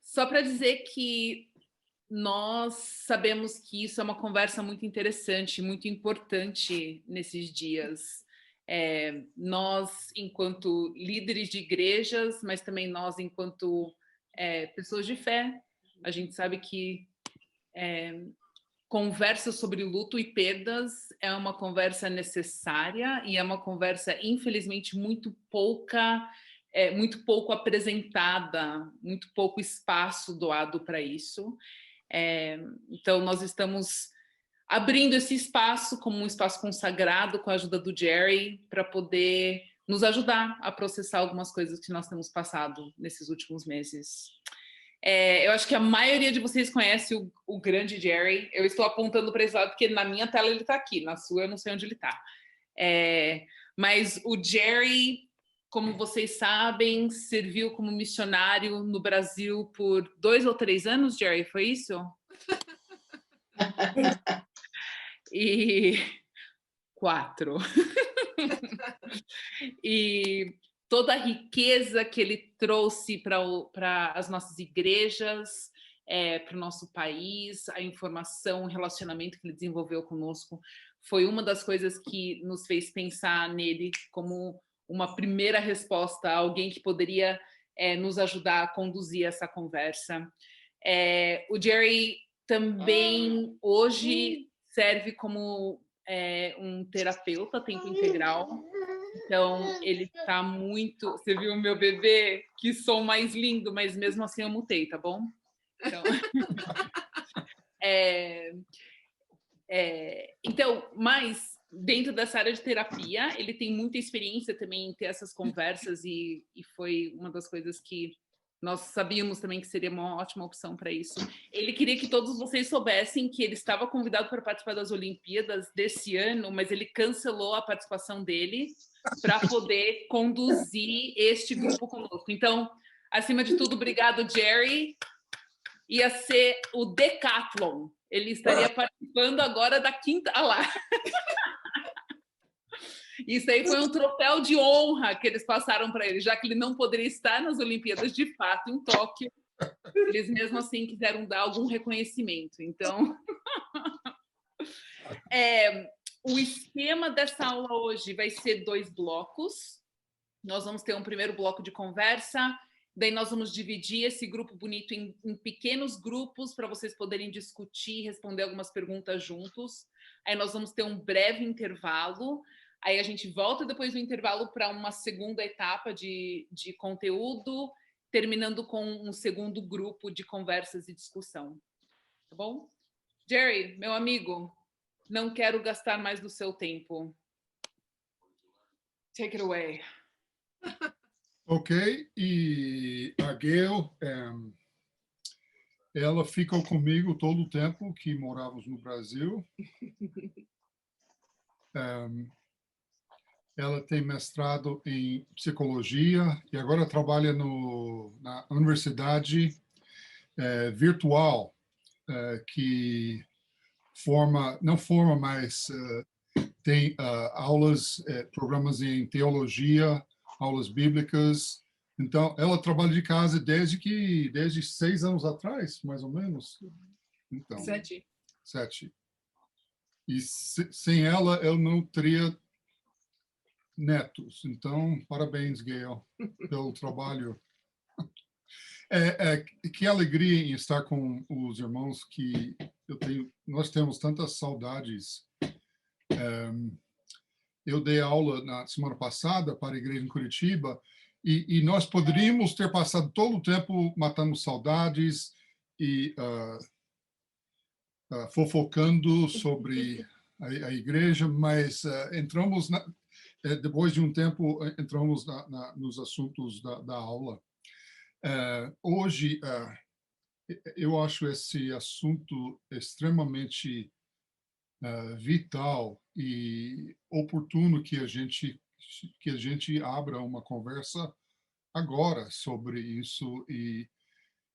Só para dizer que nós sabemos que isso é uma conversa muito interessante, muito importante nesses dias. Nós, enquanto líderes de igrejas, mas também nós, enquanto pessoas de fé, a gente sabe que conversa sobre luto e perdas é uma conversa necessária e é uma conversa, infelizmente, muito pouco apresentada, muito pouco espaço doado para isso. Então, nós estamos abrindo esse espaço como um espaço consagrado com a ajuda do Jerry para poder nos ajudar a processar algumas coisas que nós temos passado nesses últimos meses. Eu acho que a maioria de vocês conhece o grande Jerry. Eu estou apontando para esse lado porque na minha tela ele está aqui, na sua eu não sei onde ele está. Mas o Jerry, como vocês sabem, serviu como missionário no Brasil por 2 ou 3 anos, Jerry, foi isso? E 4. E toda a riqueza que ele trouxe para as nossas igrejas, para o nosso país, a informação, o relacionamento que ele desenvolveu conosco, foi uma das coisas que nos fez pensar nele como uma primeira resposta, alguém que poderia nos ajudar a conduzir essa conversa. O Jerry também hoje serve como um terapeuta a tempo integral. Então, ele está muito... Você viu o meu bebê? Que som mais lindo, mas mesmo assim eu mutei, tá bom? Então, mas dentro dessa área de terapia, ele tem muita experiência também em ter essas conversas e foi uma das coisas que nós sabíamos também que seria uma ótima opção para isso. Ele queria que todos vocês soubessem que ele estava convidado para participar das Olimpíadas desse ano, mas ele cancelou a participação dele para poder conduzir este grupo conosco. Então, acima de tudo, obrigado, Jerry. Ia ser o Decathlon. Ele estaria participando agora da 5ª... Ah lá! Isso aí foi um troféu de honra que eles passaram para ele, já que ele não poderia estar nas Olimpíadas de fato em Tóquio. Eles mesmo assim quiseram dar algum reconhecimento. Então, o esquema dessa aula hoje vai ser 2 blocos. Nós vamos ter um primeiro bloco de conversa, daí nós vamos dividir esse grupo bonito em pequenos grupos para vocês poderem discutir, responder algumas perguntas juntos. Aí nós vamos ter um breve intervalo. Aí a gente volta depois do intervalo para uma segunda etapa de conteúdo, terminando com um segundo grupo de conversas e discussão. Tá bom? Jerry, meu amigo, não quero gastar mais do seu tempo. Take it away. Ok, e a Gail, ela ficou comigo todo o tempo que morávamos no Brasil. Ela tem mestrado em psicologia e agora trabalha na universidade virtual, que não forma, mas tem aulas, programas em teologia, aulas bíblicas. Então, ela trabalha de casa desde 6 anos atrás, mais ou menos. Então, 7. E sem ela, eu não teria netos. Então, parabéns, Gail, pelo trabalho. Que alegria em estar com os irmãos que nós temos tantas saudades. Eu dei aula na semana passada para a igreja em Curitiba e nós poderíamos ter passado todo o tempo matando saudades e fofocando sobre a igreja, mas depois de um tempo, entramos nos assuntos da aula. Hoje, eu acho esse assunto extremamente vital e oportuno que a gente abra uma conversa agora sobre isso, e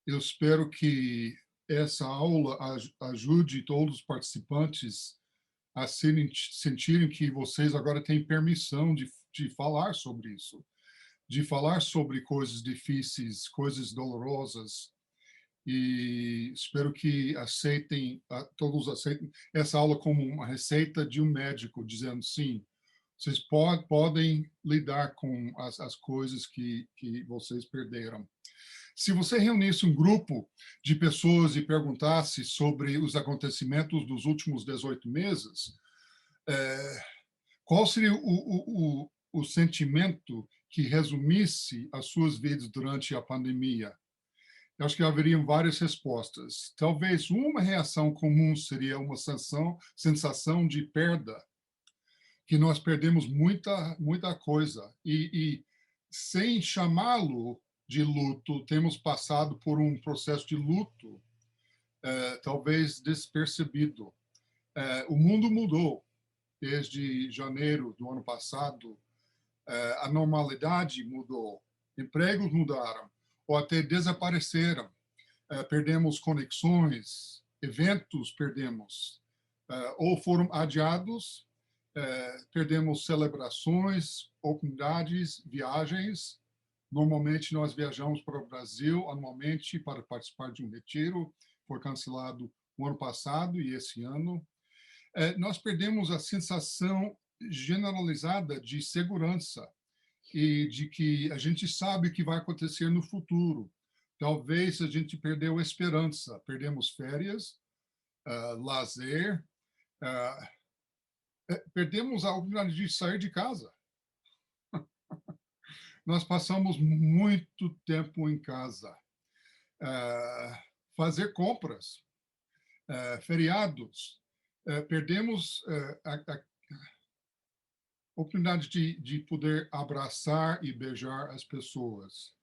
eu espero que essa aula ajude todos os participantes a sentirem que vocês agora têm permissão de falar sobre isso, de falar sobre coisas difíceis, coisas dolorosas, e espero que todos aceitem essa aula como uma receita de um médico, dizendo sim, vocês podem lidar com as coisas que vocês perderam. Se você reunisse um grupo de pessoas e perguntasse sobre os acontecimentos dos últimos 18 meses, qual seria o sentimento que resumisse as suas vidas durante a pandemia? Eu acho que haveriam várias respostas. Talvez uma reação comum seria uma sensação de perda, que nós perdemos muita coisa. E sem chamá-lo de luto, temos passado por um processo de luto, talvez despercebido. O mundo mudou desde janeiro do ano passado. A normalidade mudou, empregos mudaram, ou até desapareceram. Perdemos conexões, eventos perdemos, ou foram adiados, perdemos celebrações, oportunidades, viagens. Normalmente nós viajamos para o Brasil anualmente para participar de um retiro, foi cancelado o ano passado e esse ano. Nós perdemos a sensação generalizada de segurança e de que a gente sabe o que vai acontecer no futuro. Talvez a gente perdeu a esperança, perdemos férias, lazer, perdemos a oportunidade de sair de casa. Nós passamos muito tempo em casa, fazer compras, feriados, perdemos a oportunidade de poder abraçar e beijar as pessoas.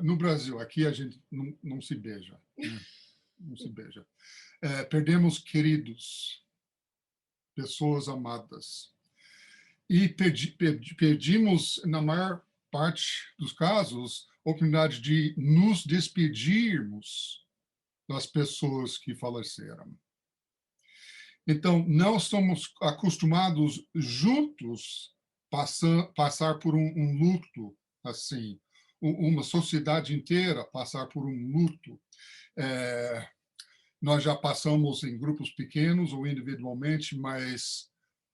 No Brasil, aqui a gente não se beija, né? Não se beija. Perdemos queridos, pessoas amadas. E perdimos, na maior parte dos casos, a oportunidade de nos despedirmos das pessoas que faleceram. Então, não estamos acostumados juntos passar por um luto assim, uma sociedade inteira passar por um luto. Nós já passamos em grupos pequenos ou individualmente, mas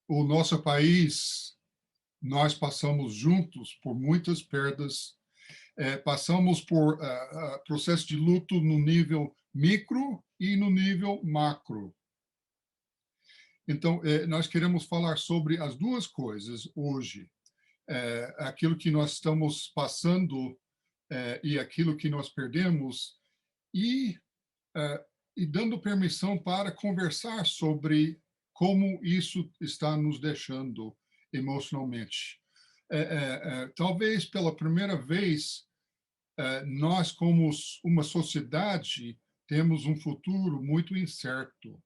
o nosso país, nós passamos juntos por muitas perdas, passamos por processo de luto no nível micro e no nível macro. Então, nós queremos falar sobre as duas coisas hoje. Aquilo que nós estamos passando e aquilo que nós perdemos, e dando permissão para conversar sobre como isso está nos deixando emocionalmente. Talvez pela primeira vez, nós, como uma sociedade, temos um futuro muito incerto.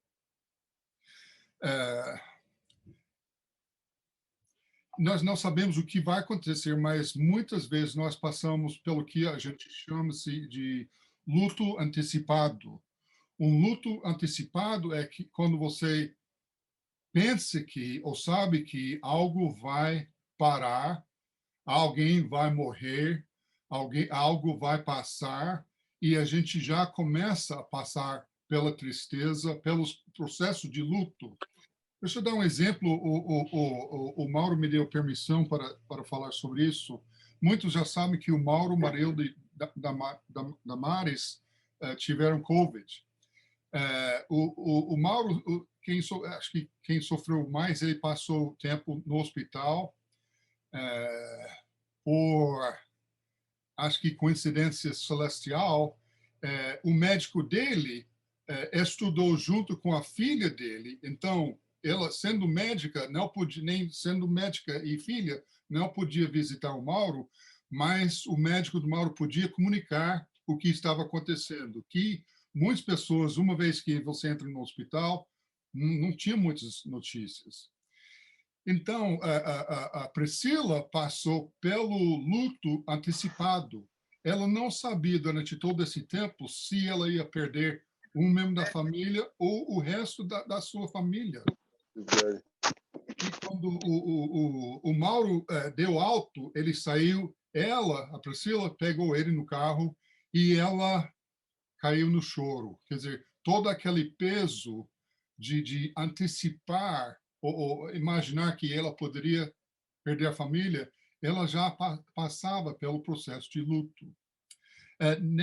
Nós não sabemos o que vai acontecer, mas muitas vezes nós passamos pelo que a gente chama-se de luto antecipado. Um luto antecipado é que quando você pensa que ou sabe que algo vai parar, alguém vai morrer, algo vai passar, e a gente já começa a passar pela tristeza, pelos processos de luto. Deixa eu dar um exemplo. O Mauro me deu permissão para falar sobre isso. Muitos já sabem que o Mauro, o marido da Maris, tiveram Covid. O Mauro, acho que quem sofreu mais, ele passou tempo no hospital por, acho que coincidência celestial. O médico dele estudou junto com a filha dele, então ela, sendo médica, não podia, nem sendo médica e filha, não podia visitar o Mauro, mas o médico do Mauro podia comunicar o que estava acontecendo, que muitas pessoas, uma vez que você entra no hospital, não tinha muitas notícias. Então, a Priscila passou pelo luto antecipado. Ela não sabia, durante todo esse tempo, se ela ia perder um membro da família ou o resto da sua família. E quando o Mauro deu alto, ele saiu a Priscila, pegou ele no carro e ela caiu no choro. Quer dizer, todo aquele peso de antecipar ou imaginar que ela poderia perder a família, ela já passava pelo processo de luto.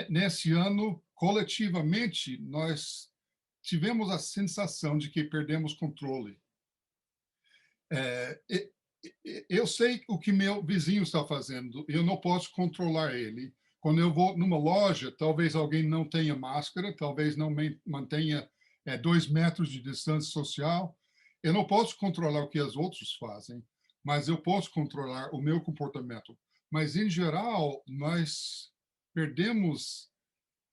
Nesse ano, coletivamente, nós tivemos a sensação de que perdemos controle. Eu sei o que meu vizinho está fazendo, eu não posso controlar ele. Quando eu vou numa loja, talvez alguém não tenha máscara, talvez não mantenha 2 metros de distância social. Eu não posso controlar o que os outros fazem, mas eu posso controlar o meu comportamento. Mas, em geral, nós perdemos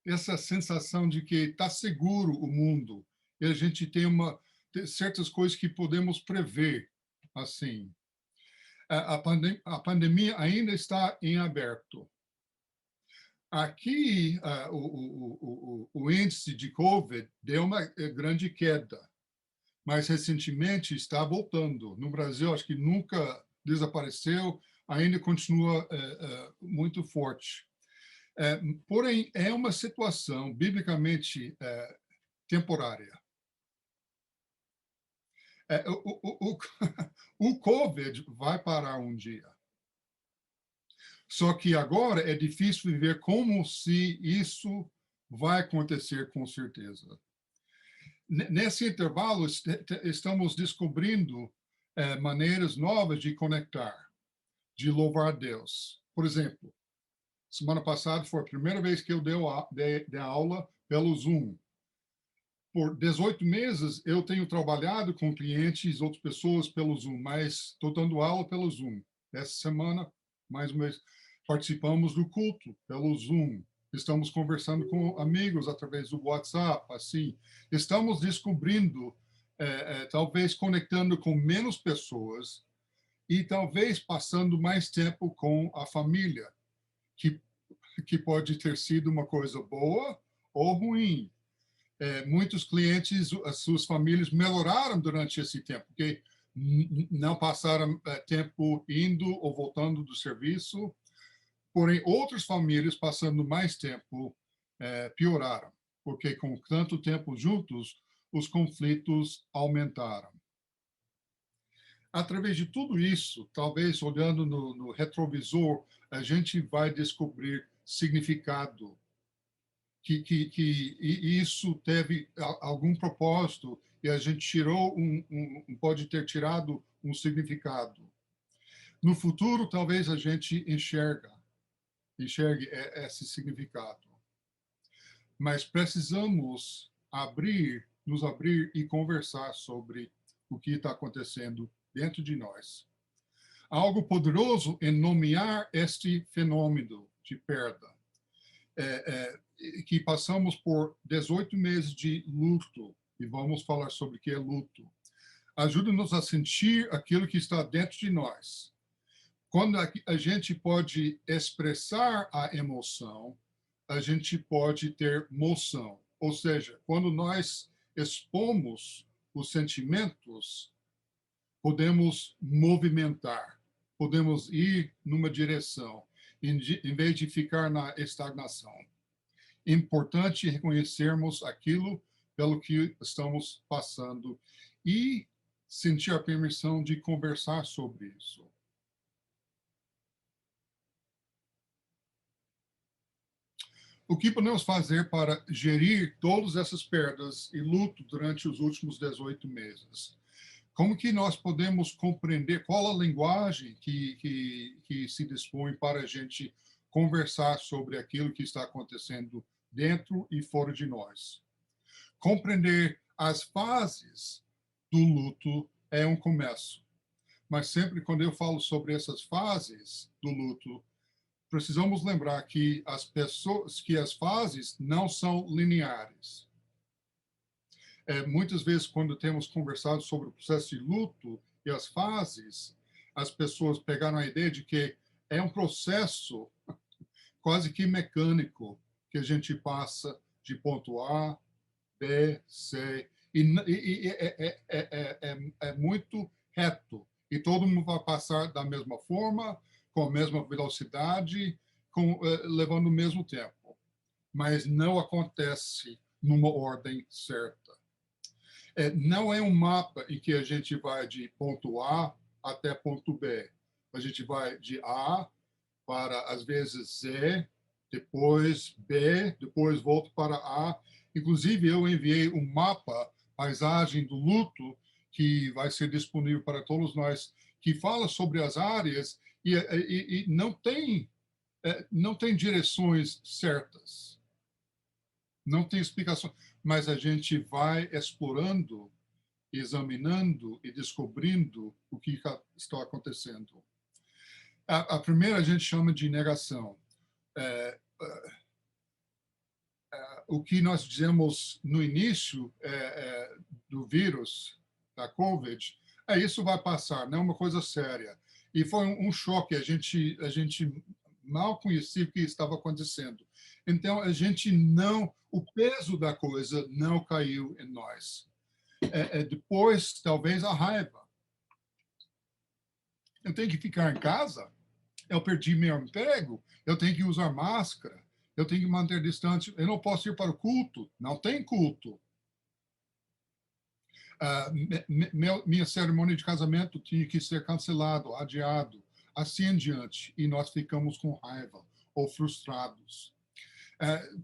essa sensação de que está seguro o mundo e a gente tem certas coisas que podemos prever. Assim, a pandemia ainda está em aberto. Aqui, o índice de COVID deu uma grande queda, mas recentemente está voltando. No Brasil, acho que nunca desapareceu, ainda continua muito forte. Porém, é uma situação biblicamente temporária. O COVID vai parar um dia. Só que agora é difícil viver como se isso vai acontecer com certeza. Nesse intervalo, estamos descobrindo maneiras novas de conectar, de louvar a Deus. Por exemplo, semana passada foi a primeira vez que eu dei aula pelo Zoom. Por 18 meses, eu tenho trabalhado com clientes, outras pessoas pelo Zoom, mas estou dando aula pelo Zoom. Essa semana, mais uma vez, participamos do culto pelo Zoom. Estamos conversando com amigos através do WhatsApp, assim. Estamos descobrindo, talvez conectando com menos pessoas e talvez passando mais tempo com a família, que pode ter sido uma coisa boa ou ruim. Muitos clientes, as suas famílias melhoraram durante esse tempo, porque não passaram tempo indo ou voltando do serviço, porém outras famílias passando mais tempo pioraram, porque com tanto tempo juntos, os conflitos aumentaram. Através de tudo isso, talvez olhando no retrovisor, a gente vai descobrir significado, que isso teve algum propósito e a gente tirou pode ter tirado um significado. No futuro, talvez a gente enxergue esse significado. Mas precisamos nos abrir e conversar sobre o que está acontecendo dentro de nós. Há algo poderoso em nomear este fenômeno de perda. Que passamos por 18 meses de luto, e vamos falar sobre o que é luto. Ajuda-nos a sentir aquilo que está dentro de nós. Quando a gente pode expressar a emoção, a gente pode ter moção. Ou seja, quando nós expomos os sentimentos, podemos movimentar, podemos ir numa direção, em vez de ficar na estagnação. É importante reconhecermos aquilo pelo que estamos passando e sentir a permissão de conversar sobre isso. O que podemos fazer para gerir todas essas perdas e luto durante os últimos 18 meses? Como que nós podemos compreender qual a linguagem que se dispõe para a gente conversar sobre aquilo que está acontecendo dentro e fora de nós? Compreender as fases do luto é um começo. Mas sempre quando eu falo sobre essas fases do luto, precisamos lembrar que as fases não são lineares. Muitas vezes, quando temos conversado sobre o processo de luto e as fases, as pessoas pegaram a ideia de que é um processo quase que mecânico que a gente passa de ponto A, B, C, e é muito reto. E todo mundo vai passar da mesma forma, com a mesma velocidade, levando o mesmo tempo. Mas não acontece numa ordem certa. Não é um mapa em que a gente vai de ponto A até ponto B. A gente vai de A para, às vezes, Z, depois B, depois volto para A. Inclusive, eu enviei um mapa, Paisagem do Luto, que vai ser disponível para todos nós, que fala sobre as áreas e não tem direções certas. Não tem explicação, mas a gente vai explorando, examinando e descobrindo o que está acontecendo. A primeira a gente chama de negação. O que nós dizemos no início do vírus, da COVID, isso vai passar, não é uma coisa séria. E foi um choque, a gente mal conhecia o que estava acontecendo. Então, o peso da coisa não caiu em nós. Depois, talvez, a raiva. Eu tenho que ficar em casa, eu perdi meu emprego, eu tenho que usar máscara, eu tenho que manter distante, eu não posso ir para o culto, não tem culto. Minha cerimônia de casamento tinha que ser cancelado, adiado, assim em diante, e nós ficamos com raiva ou frustrados.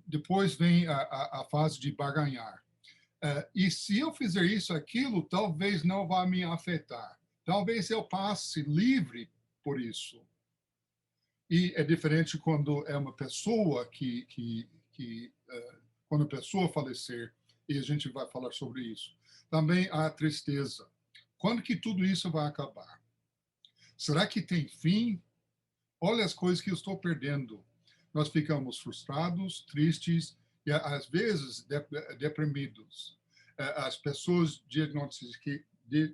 Depois vem a fase de barganhar. E se eu fizer isso, aquilo, talvez não vá me afetar. Talvez eu passe livre por isso. E é diferente quando é uma pessoa quando a pessoa falecer, e a gente vai falar sobre isso. Também a tristeza. Quando que tudo isso vai acabar? Será que tem fim? Olha as coisas que eu estou perdendo. Nós ficamos frustrados, tristes e, às vezes, deprimidos. As pessoas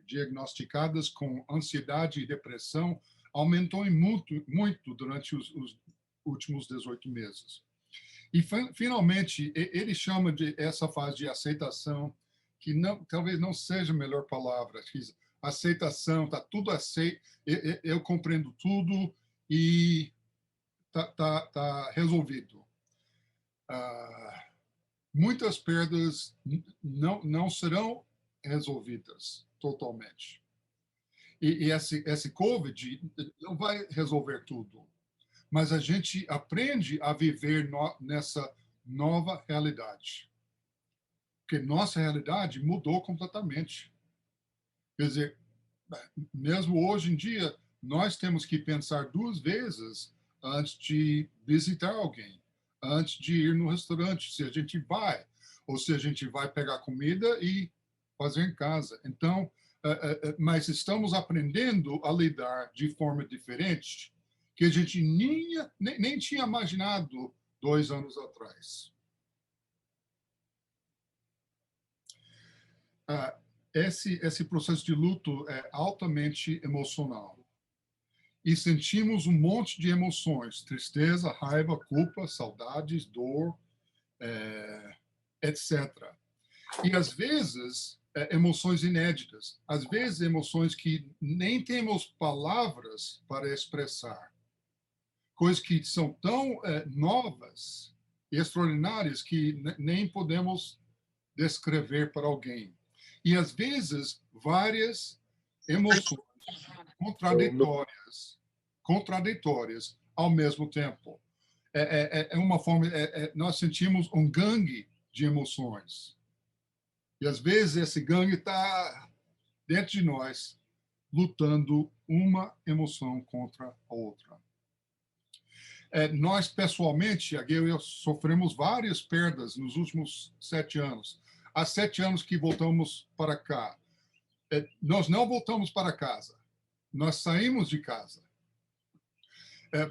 diagnosticadas com ansiedade e depressão aumentou muito durante os últimos 18 meses. E, finalmente, ele chama de essa fase de aceitação, que talvez não seja a melhor palavra. Aceitação, está tudo aceito, eu compreendo tudo e está resolvido. Muitas perdas não serão resolvidas totalmente. E esse COVID não vai resolver tudo, mas a gente aprende a viver nessa nova realidade. Porque nossa realidade mudou completamente. Quer dizer, mesmo hoje em dia, nós temos que pensar 2 vezes antes de visitar alguém, antes de ir no restaurante, se a gente vai, ou se a gente vai pegar comida e fazer em casa. Então, mas estamos aprendendo a lidar de forma diferente que a gente nem tinha imaginado 2 anos atrás. Esse processo de luto é altamente emocional. E sentimos um monte de emoções, tristeza, raiva, culpa, saudades, dor, etc. E, às vezes, emoções inéditas. Às vezes, emoções que nem temos palavras para expressar. Coisas que são tão novas e extraordinárias que nem podemos descrever para alguém. E, às vezes, várias emoções contraditórias ao mesmo tempo. É uma forma, nós sentimos um gangue de emoções. E, às vezes, esse gangue está dentro de nós, lutando uma emoção contra a outra. Nós, pessoalmente, a Gayle e eu sofremos várias perdas nos últimos 7 anos. Há 7 anos que voltamos para cá. Nós não voltamos para casa. Nós saímos de casa.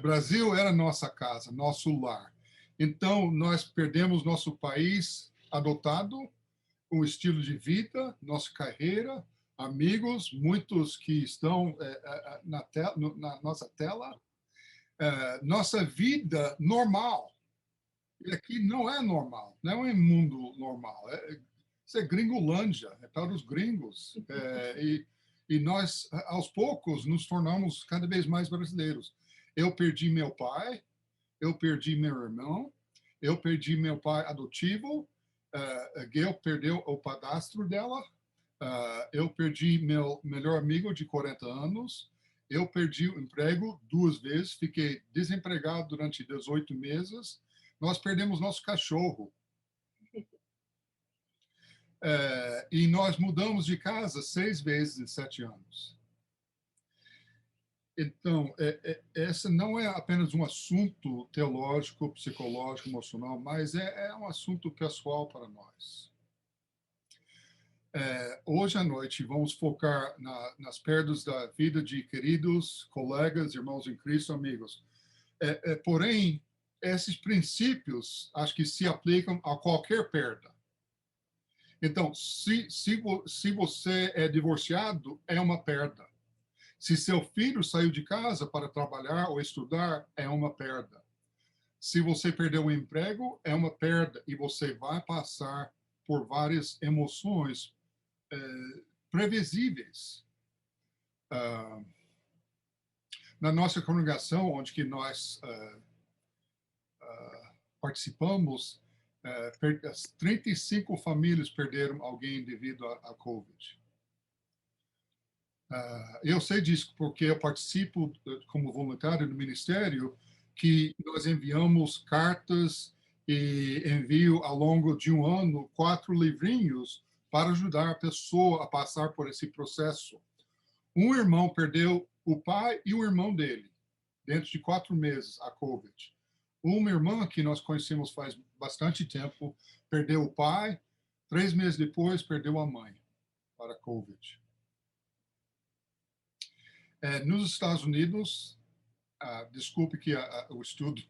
Brasil era nossa casa, nosso lar. Então, nós perdemos nosso país adotado, um estilo de vida, nossa carreira, amigos, muitos que estão na nossa tela, nossa vida normal. E aqui não é normal, não é um mundo normal. Isso é gringolândia, é para os gringos. E nós, aos poucos, nos tornamos cada vez mais brasileiros. Eu perdi meu pai, eu perdi meu irmão, eu perdi meu pai adotivo, a Gail perdeu o padrasto dela, eu perdi meu melhor amigo de 40 anos, eu perdi o emprego 2 vezes, fiquei desempregado durante 18 meses, nós perdemos nosso cachorro. E nós mudamos de casa 6 vezes em 7 anos. Então, esse não é apenas um assunto teológico, psicológico, emocional, mas é um assunto pessoal para nós. Hoje à noite vamos focar nas perdas da vida de queridos colegas, irmãos em Cristo, amigos. Porém, esses princípios acho que se aplicam a qualquer perda. Então, se você é divorciado, é uma perda. Se seu filho saiu de casa para trabalhar ou estudar, é uma perda. Se você perdeu o emprego, é uma perda e você vai passar por várias emoções previsíveis. Na nossa congregação, onde que nós participamos, 35 famílias perderam alguém devido à Covid. Eu sei disso porque eu participo como voluntário do ministério, que nós enviamos cartas e envio ao longo de um ano 4 livrinhos para ajudar a pessoa a passar por esse processo. Um irmão perdeu o pai e o irmão dele, dentro de 4 meses, a Covid. Uma irmã que nós conhecemos faz bastante tempo perdeu o pai, 3 meses depois perdeu a mãe para a Covid. Nos Estados Unidos, desculpe que o estudo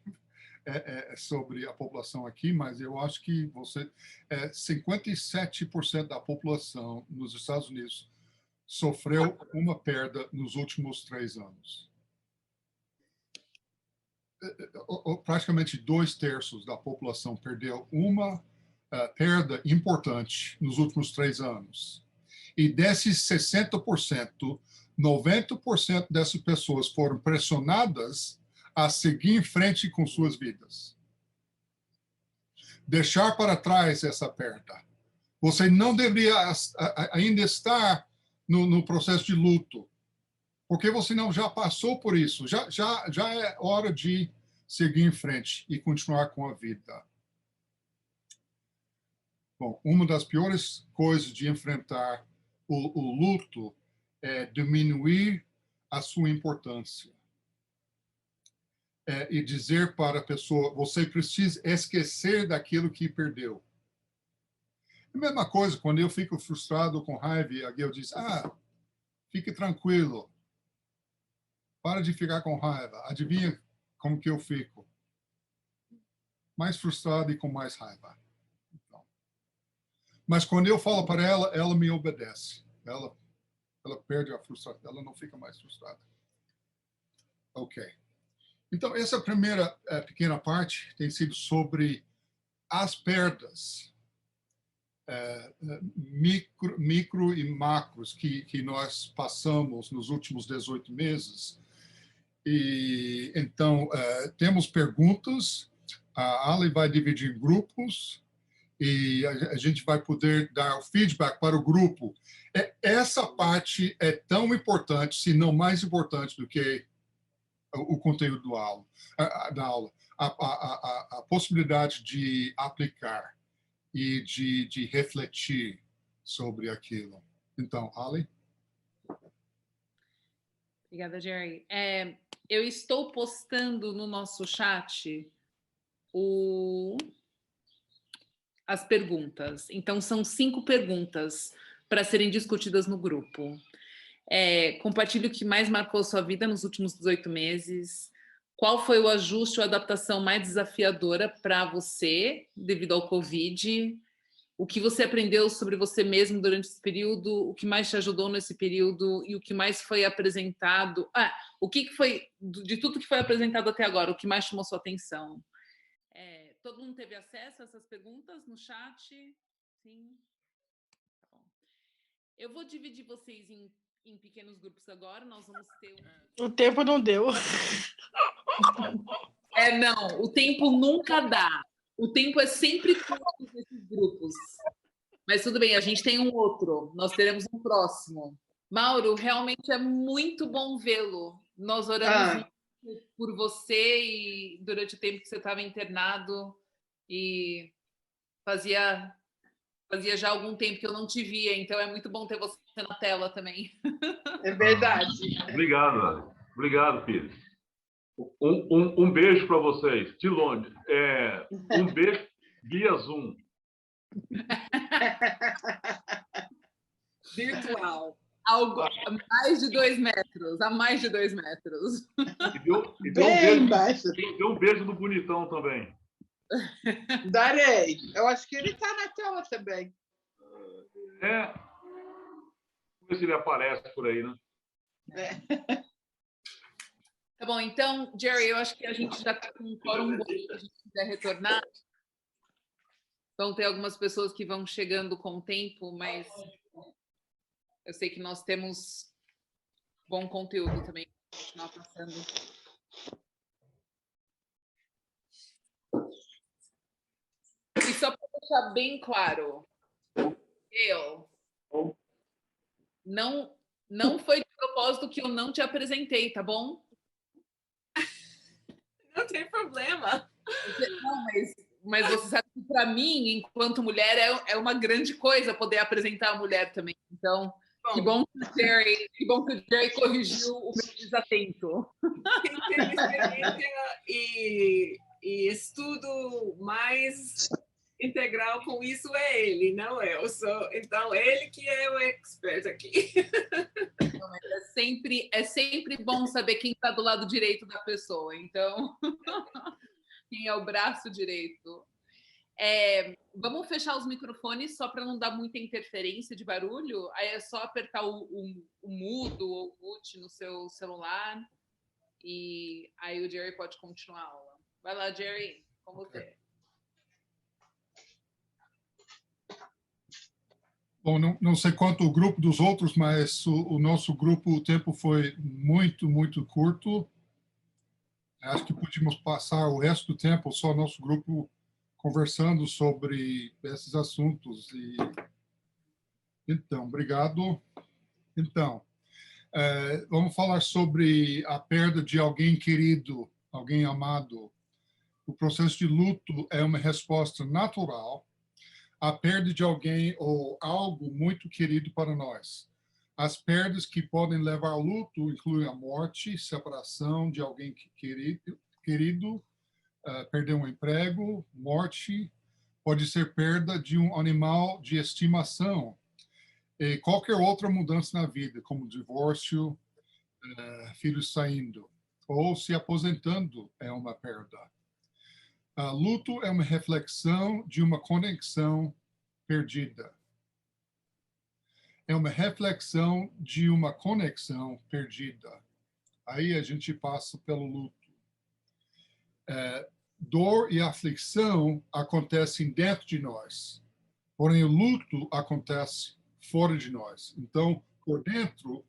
é sobre a população aqui, mas eu acho que 57% da população nos Estados Unidos sofreu uma perda nos últimos 3 anos. Praticamente 2/3 da população perdeu uma perda importante nos últimos 3 anos. E desses 60%, 90% dessas pessoas foram pressionadas a seguir em frente com suas vidas. Deixar para trás essa perda. Você não deveria ainda estar no processo de luto, porque você não já passou por isso. Já é hora de seguir em frente e continuar com a vida. Bom, uma das piores coisas de enfrentar o luto é diminuir a sua importância. E dizer para a pessoa, você precisa esquecer daquilo que perdeu. A mesma coisa, quando eu fico frustrado com raiva, e a Gail diz, fique tranquilo, para de ficar com raiva. Adivinha como que eu fico? Mais frustrado e com mais raiva. Então, mas quando eu falo para ela, ela me obedece. Ela perde a frustração, ela não fica mais frustrada. Ok. Então, essa primeira pequena parte tem sido sobre as perdas micro e macros que nós passamos nos últimos 18 meses. E então, temos perguntas, a Ali vai dividir em grupos e a gente vai poder dar o feedback para o grupo. Essa parte é tão importante, se não mais importante do que o conteúdo da aula. A possibilidade de aplicar e de refletir sobre aquilo. Então, Ali? Obrigada, Jerry. Eu estou postando no nosso chat as perguntas. Então, são 5 perguntas para serem discutidas no grupo. Compartilhe o que mais marcou sua vida nos últimos 18 meses. Qual foi o ajuste ou adaptação mais desafiadora para você devido ao Covid? O que você aprendeu sobre você mesmo durante esse período? O que mais te ajudou nesse período? E o que mais foi apresentado? O que foi, de tudo que foi apresentado até agora, o que mais chamou sua atenção? Todo mundo teve acesso a essas perguntas no chat? Sim? Tá bom. Eu vou dividir vocês em pequenos grupos agora. Nós vamos ter O tempo não deu. Não, o tempo nunca dá. O tempo é sempre curto nesses grupos. Mas tudo bem, a gente tem um outro. Nós teremos um próximo. Mauro, realmente é muito bom vê-lo. Nós oramos por você e durante o tempo que você estava internado e fazia já algum tempo que eu não te via, então é muito bom ter você na tela também. É verdade. Obrigado, Ari. Obrigado, filho. Um beijo para vocês, de longe. Um beijo via Zoom. Virtual. Algo a mais de 2 metros. A mais de 2 metros. E deu um beijo do bonitão também. Darei. Eu acho que ele está na tela também. Vamos ver se ele aparece por aí, né? Tá bom, então, Jerry, eu acho que a gente já está com um quórum bom, se a gente quiser retornar. Vão ter algumas pessoas que vão chegando com o tempo, mas eu sei que nós temos bom conteúdo também para continuar passando. E só para deixar bem claro, não foi de propósito que eu não te apresentei, tá bom? Não tem problema. Não, mas você sabe que para mim, enquanto mulher, é uma grande coisa poder apresentar a mulher também. Então, que bom que o Jerry corrigiu o meu desatento. Quem tem experiência e estudo mais integral com isso é ele, não eu. Então, ele que é o expert aqui. Não, mas é sempre bom saber quem está do lado direito da pessoa. Então, quem é o braço direito. Vamos fechar os microfones só para não dar muita interferência de barulho. Aí é só apertar o mudo ou o mute no seu celular e aí o Jerry pode continuar a aula. Vai lá, Jerry, com você. Bom, não sei quanto o grupo dos outros, mas o nosso grupo, o tempo foi muito, muito curto. Acho que podíamos passar o resto do tempo só nosso grupo conversando sobre esses assuntos. Então, obrigado. Então, vamos falar sobre a perda de alguém querido, alguém amado. O processo de luto é uma resposta natural à perda de alguém ou algo muito querido para nós. As perdas que podem levar ao luto incluem a morte, separação de alguém querido, perder um emprego, morte, pode ser perda de um animal de estimação e qualquer outra mudança na vida, como divórcio, filhos saindo, ou se aposentando é uma perda. Luto é uma reflexão de uma conexão perdida. É uma reflexão de uma conexão perdida. Aí a gente passa pelo luto. Dor e aflição acontecem dentro de nós, porém o luto acontece fora de nós. Então, por dentro,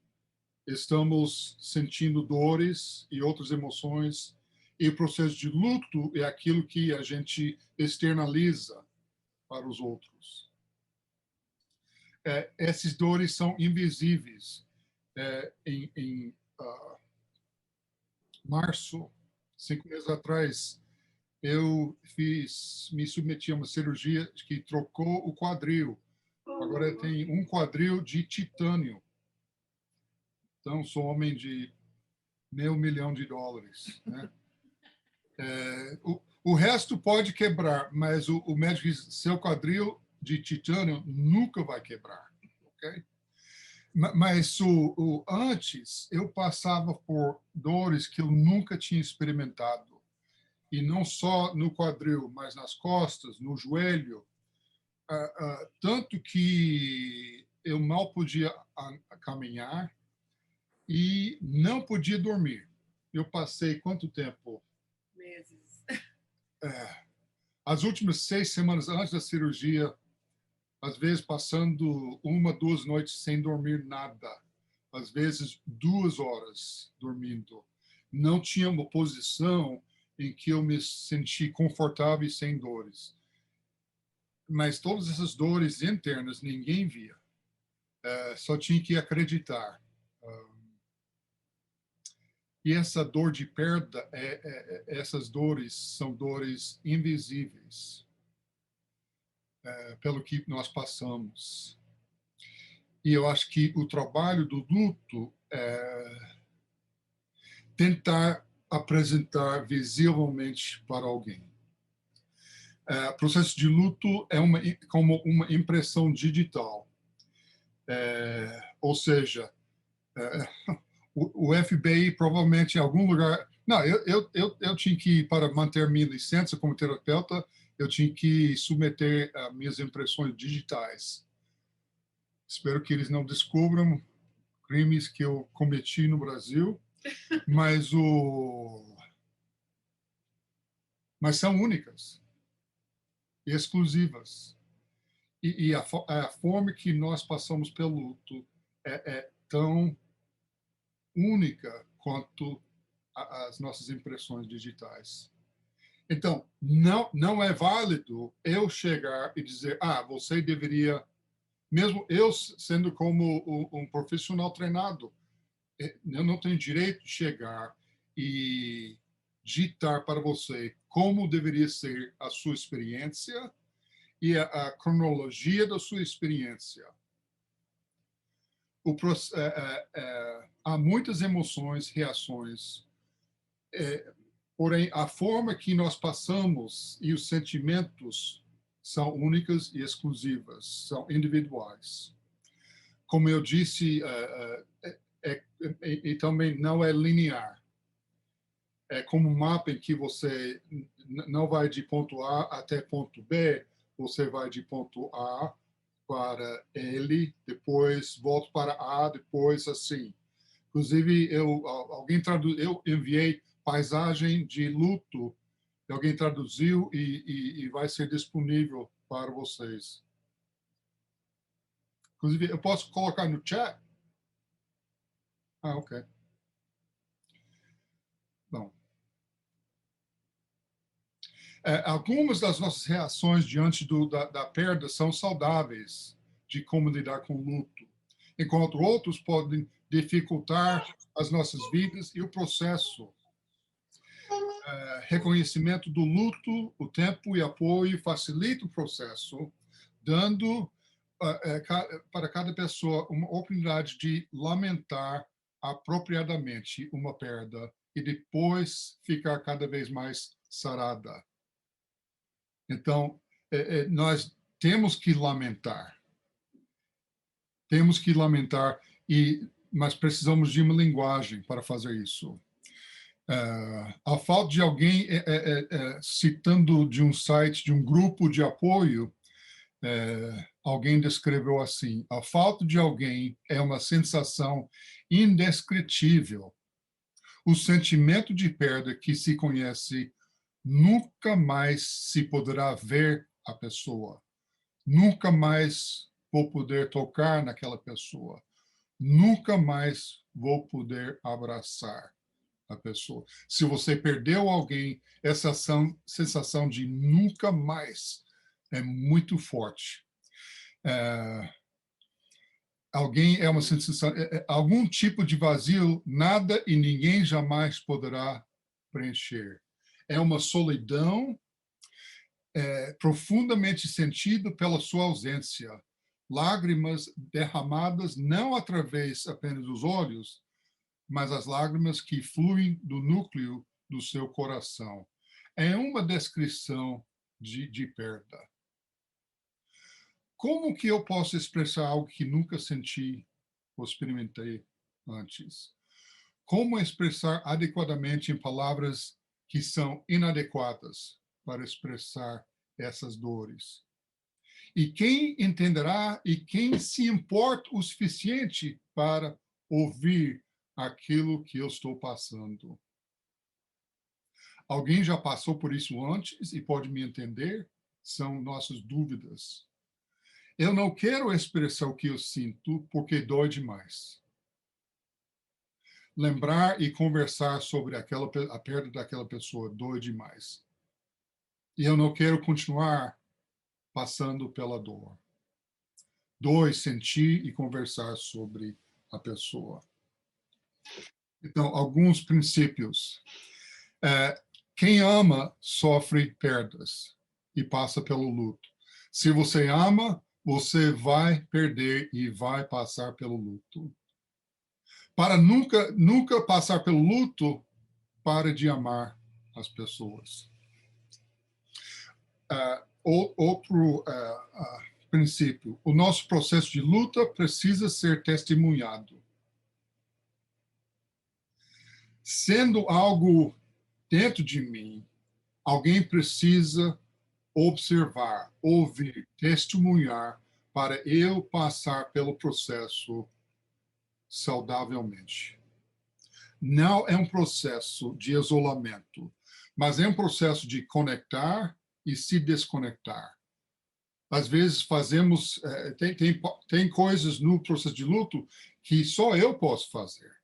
estamos sentindo dores e outras emoções, e o processo de luto é aquilo que a gente externaliza para os outros. Essas dores são invisíveis. Em março, 5 meses atrás, eu me submeti a uma cirurgia que trocou o quadril. Agora tem um quadril de titânio. Então, sou homem de $500 milhão, né? O resto pode quebrar, mas o médico diz, seu quadril de titânio nunca vai quebrar. Okay? Mas antes, eu passava por dores que eu nunca tinha experimentado. E não só no quadril, mas nas costas, no joelho. Tanto que eu mal podia caminhar e não podia dormir. Eu passei quanto tempo? Meses. As últimas 6 semanas antes da cirurgia, às vezes passando 1, 2 noites sem dormir nada. Às vezes 2 horas dormindo. não tinha uma posição em que eu me senti confortável e sem dores. Mas todas essas dores internas ninguém via. Só tinha que acreditar. E essa dor de perda, essas dores são dores invisíveis, pelo que nós passamos. E eu acho que o trabalho do luto é tentar apresentar visivelmente para alguém. O processo de luto é como uma impressão digital. Ou seja, o FBI provavelmente em algum lugar... Não, eu tinha que, para manter minha licença como terapeuta, eu tinha que submeter minhas impressões digitais. Espero que eles não descubram crimes que eu cometi no Brasil, mas são únicas e exclusivas. E a forma que nós passamos pelo luto é tão única quanto as nossas impressões digitais. Então, não é válido eu chegar e dizer, você deveria, mesmo eu sendo como um profissional treinado, eu não tenho direito de chegar e ditar para você como deveria ser a sua experiência e a cronologia da sua experiência. Há muitas emoções, reações, porém, a forma que nós passamos e os sentimentos são únicas e exclusivas, são individuais. Como eu disse, e também não é linear. É como um mapa em que você não vai de ponto A até ponto B, você vai de ponto A para L, depois volta para A, depois assim. Inclusive, eu enviei paisagem de luto, alguém traduziu e vai ser disponível para vocês. Inclusive, eu posso colocar no chat? Ok. Bom. Algumas das nossas reações diante da perda são saudáveis de como lidar com o luto, enquanto outros podem dificultar as nossas vidas e o processo. Reconhecimento do luto, o tempo e apoio facilita o processo, dando para cada pessoa uma oportunidade de lamentar apropriadamente uma perda e depois ficar cada vez mais sarada. Então, nós temos que lamentar. Temos que lamentar, mas precisamos de uma linguagem para fazer isso. A falta de alguém, citando de um site, de um grupo de apoio, alguém descreveu assim: a falta de alguém é uma sensação indescritível. O sentimento de perda que se conhece nunca mais se poderá ver a pessoa. Nunca mais vou poder tocar naquela pessoa. Nunca mais vou poder abraçar a pessoa. Se você perdeu alguém, essa sensação de nunca mais é muito forte. Alguém é uma sensação, algum tipo de vazio, nada e ninguém jamais poderá preencher. É uma solidão profundamente sentida pela sua ausência. Lágrimas derramadas não através apenas dos olhos, mas as lágrimas que fluem do núcleo do seu coração. É uma descrição de perda. Como que eu posso expressar algo que nunca senti ou experimentei antes? Como expressar adequadamente em palavras que são inadequadas para expressar essas dores? E quem entenderá e quem se importa o suficiente para ouvir aquilo que eu estou passando? Alguém já passou por isso antes e pode me entender? São nossas dúvidas. Eu não quero expressar o que eu sinto porque dói demais. lembrar e conversar sobre a perda daquela pessoa dói demais. E eu não quero continuar passando pela dor. Dói sentir e conversar sobre a pessoa. Então, alguns princípios. Quem ama sofre perdas e passa pelo luto. Se você ama, você vai perder e vai passar pelo luto. Para nunca passar pelo luto, pare de amar as pessoas. Outro princípio. O nosso processo de luta precisa ser testemunhado. Sendo algo dentro de mim, alguém precisa observar, ouvir, testemunhar para eu passar pelo processo saudavelmente. Não é um processo de isolamento, mas é um processo de conectar e se desconectar. Às vezes fazemos, tem coisas no processo de luto que só eu posso fazer.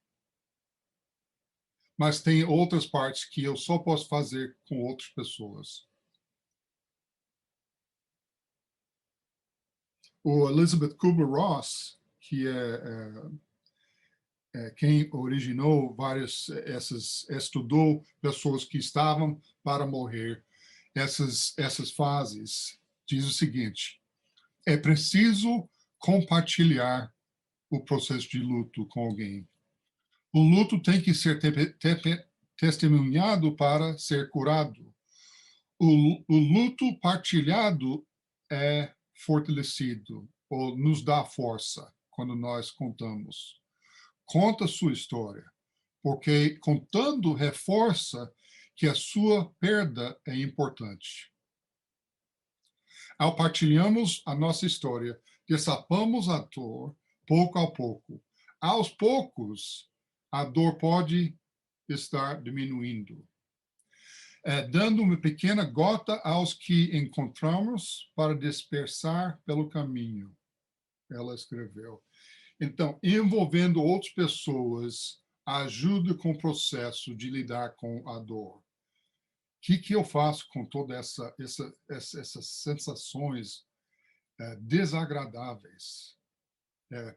Mas tem outras partes que eu só posso fazer com outras pessoas. O Elizabeth Kubler-Ross, que quem originou estudou pessoas que estavam para morrer, essas fases, diz o seguinte: é preciso compartilhar o processo de luto com alguém. O luto tem que ser testemunhado para ser curado. O luto partilhado é fortalecido, ou nos dá força quando nós contamos. Conta sua história, porque contando reforça que a sua perda é importante. Ao partilharmos a nossa história, destapamos a dor pouco a pouco. Aos poucos, a dor pode estar diminuindo. Dando uma pequena gota aos que encontramos para dispersar pelo caminho, ela escreveu. Então, envolvendo outras pessoas ajuda com o processo de lidar com a dor. O que eu faço com todas essas sensações desagradáveis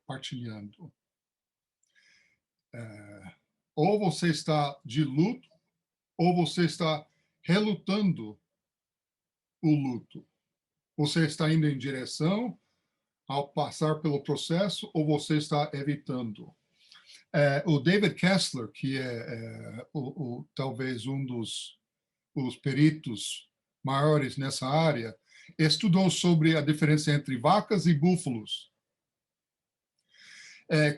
partilhando? Ou você está de luto, ou você está relutando o luto. Você está indo em direção ao passar pelo processo, ou você está evitando. O David Kessler, que é talvez um dos peritos maiores nessa área, estudou sobre a diferença entre vacas e búfalos.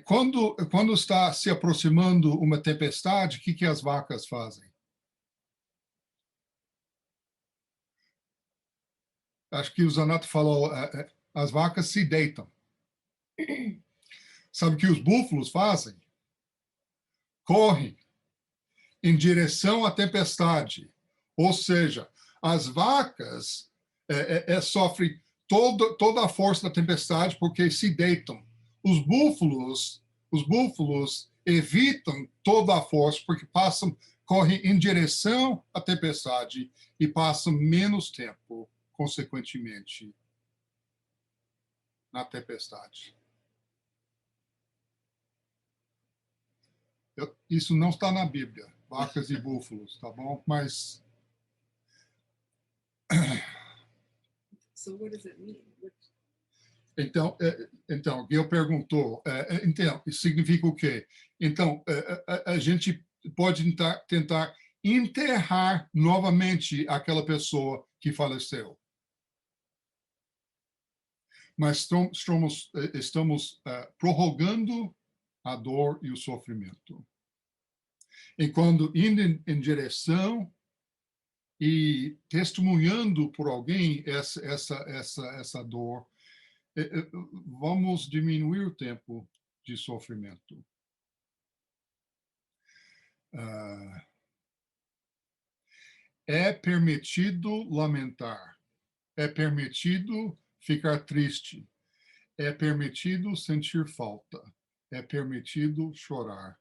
Quando está se aproximando uma tempestade, o que as vacas fazem? Acho que o Zanato falou, as vacas se deitam. Sabe o que os búfalos fazem? Correm em direção à tempestade. Ou seja, as vacas sofrem toda a força da tempestade porque se deitam. Os búfalos evitam toda a força porque correm em direção à tempestade e passam menos tempo, consequentemente, na tempestade. Isso não está na Bíblia, vacas e búfalos, tá bom? Mas... So what does it mean? Então, Gil perguntou, então, isso significa o quê? Então, a gente pode tentar enterrar novamente aquela pessoa que faleceu. Mas estamos prorrogando a dor e o sofrimento. E quando indo em direção e testemunhando por alguém essa dor, vamos diminuir o tempo de sofrimento. É permitido lamentar. É permitido ficar triste. É permitido sentir falta. É permitido chorar.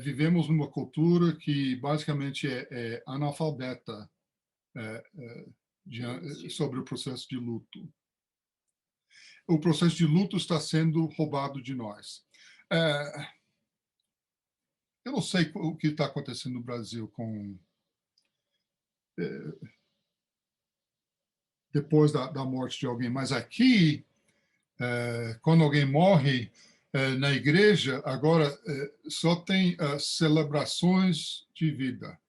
vivemos numa cultura que basicamente é analfabeta sobre o processo de luto. O processo de luto está sendo roubado de nós. Eu não sei o que está acontecendo no Brasil depois da morte de alguém, mas aqui, quando alguém morre na igreja, agora só tem celebrações de vida.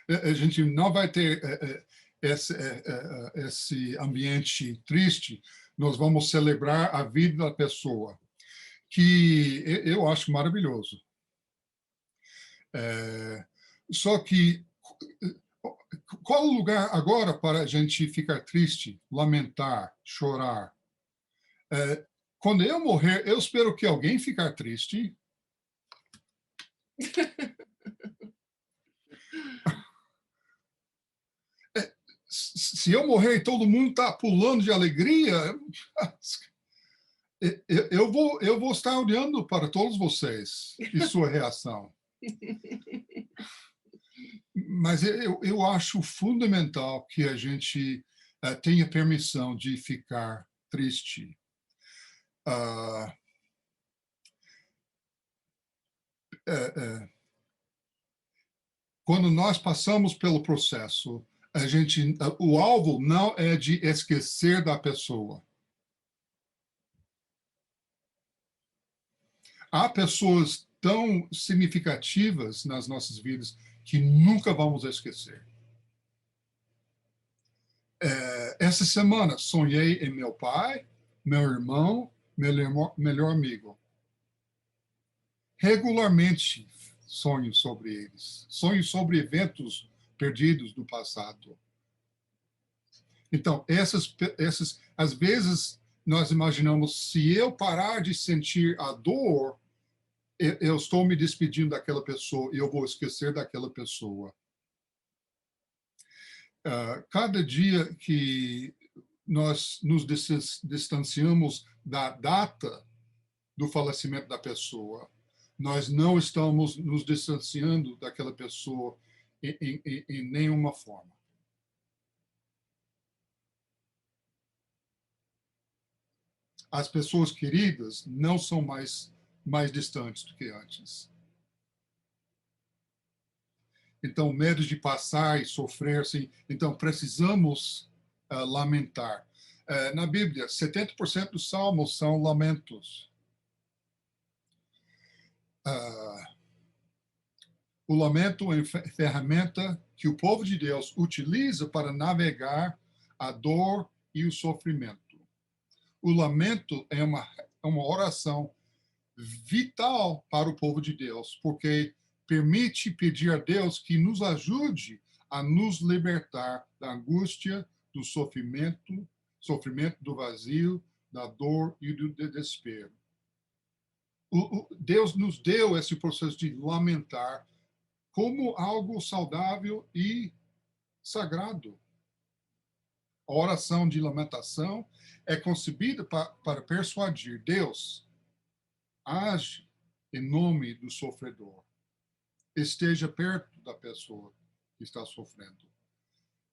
A gente não vai ter esse ambiente triste, nós vamos celebrar a vida da pessoa, que eu acho maravilhoso. Só que qual o lugar agora para a gente ficar triste, lamentar, chorar? Quando eu morrer, eu espero que alguém ficar triste. Se eu morrer e todo mundo está pulando de alegria, eu vou estar olhando para todos vocês e sua reação. Mas eu acho fundamental que a gente tenha permissão de ficar triste. Quando nós passamos pelo processo, o alvo não é de esquecer da pessoa. Há pessoas tão significativas nas nossas vidas que nunca vamos esquecer. Essa semana, sonhei em meu pai, meu irmão, meu melhor amigo. Regularmente sonho sobre eles. Sonho sobre eventos perdidos do passado. Então, às vezes, nós imaginamos, se eu parar de sentir a dor, eu estou me despedindo daquela pessoa e eu vou esquecer daquela pessoa. Cada dia que nós nos distanciamos da data do falecimento da pessoa, nós não estamos nos distanciando daquela pessoa em nenhuma forma. As pessoas queridas não são mais distantes do que antes. Então, medo de passar e sofrer, sim. Então, precisamos lamentar. Na Bíblia, 70% dos salmos são lamentos. O lamento é uma ferramenta que o povo de Deus utiliza para navegar a dor e o sofrimento. O lamento é uma oração vital para o povo de Deus, porque permite pedir a Deus que nos ajude a nos libertar da angústia, do sofrimento do vazio, da dor e do desespero. Deus nos deu esse processo de lamentar como algo saudável e sagrado. A oração de lamentação é concebida para persuadir Deus, age em nome do sofredor. Esteja perto da pessoa que está sofrendo.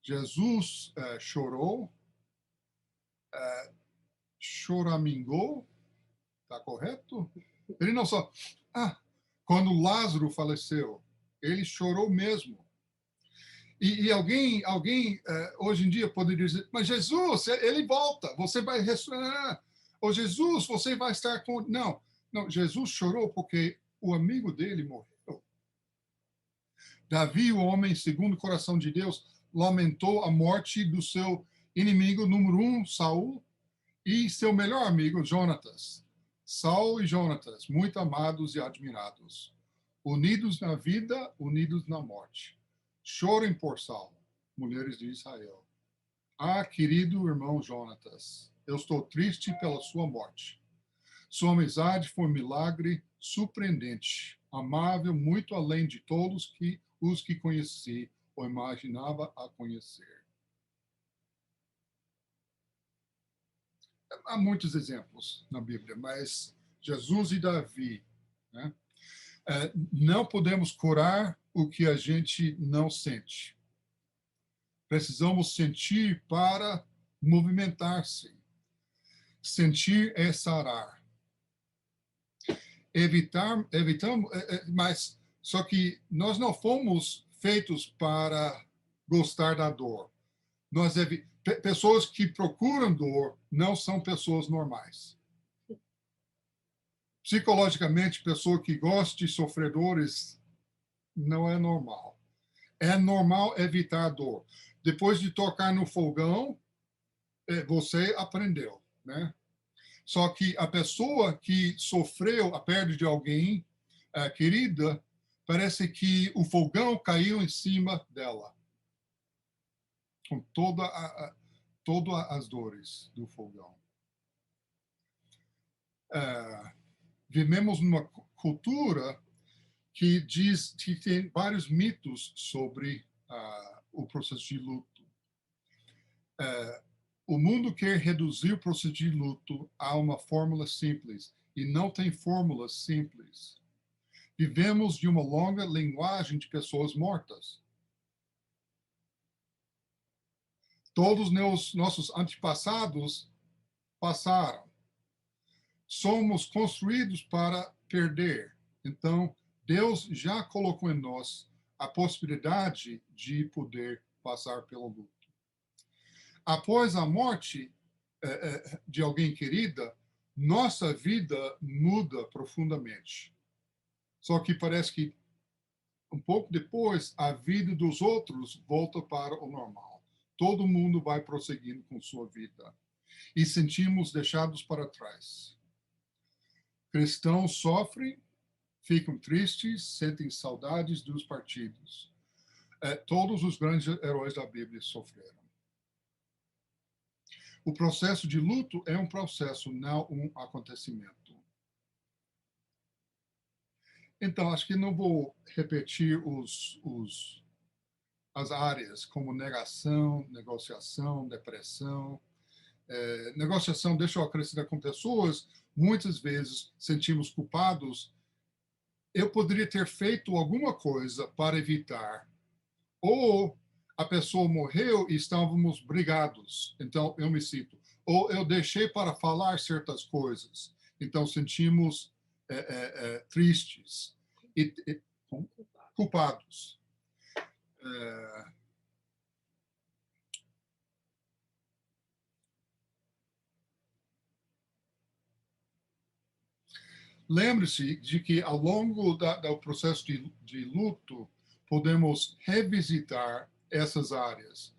Jesus chorou, choramingou, está correto? Ele não só... quando Lázaro faleceu, ele chorou mesmo. E alguém hoje em dia poderia dizer, mas Jesus, ele volta, você vai restaurar. Ou Jesus, você vai estar com... Não, Jesus chorou porque o amigo dele morreu. Davi, o homem segundo o coração de Deus, lamentou a morte do seu inimigo número 1, Saul, e seu melhor amigo, Jonatas. Saul e Jonatas, muito amados e admirados. Unidos na vida, unidos na morte. Chorem por Saul, mulheres de Israel. Querido irmão Jonatas, eu estou triste pela sua morte. Sua amizade foi um milagre surpreendente, amável muito além de todos os que conheci ou imaginava a conhecer. Há muitos exemplos na Bíblia, mas Jesus e Davi, né? Não podemos curar o que a gente não sente. Precisamos sentir para movimentar-se. Sentir é sarar. Evitamos, mas só que nós não fomos feitos para gostar da dor. Pessoas que procuram dor não são pessoas normais. Psicologicamente, pessoa que gosta de sofrer dores não é normal. É normal evitar dor. Depois de tocar no fogão, você aprendeu, né? Só que a pessoa que sofreu a perda de alguém querida, parece que o fogão caiu em cima dela. Com todas as dores do fogão. Vivemos numa cultura que diz que tem vários mitos sobre o processo de luto. O mundo quer reduzir o processo de luto a uma fórmula simples, e não tem fórmula simples. Vivemos de uma longa linguagem de pessoas mortas. Todos nossos antepassados passaram. Somos construídos para perder. Então, Deus já colocou em nós a possibilidade de poder passar pelo luto. Após a morte de alguém querida, nossa vida muda profundamente. Só que parece que um pouco depois, a vida dos outros volta para o normal. Todo mundo vai prosseguindo com sua vida. E sentimos deixados para trás. Cristãos sofrem, ficam tristes, sentem saudades dos partidos. Todos os grandes heróis da Bíblia sofreram. O processo de luto é um processo, não um acontecimento. Então, acho que não vou repetir as áreas como negação, negociação, depressão. Negociação, deixa eu acrescentar, com pessoas, muitas vezes sentimos culpados. Eu poderia ter feito alguma coisa para evitar. Ou a pessoa morreu e estávamos brigados, então eu me sinto. Ou eu deixei para falar certas coisas, então sentimos tristes e culpados. Lembre-se de que ao longo do processo de luto, podemos revisitar essas áreas.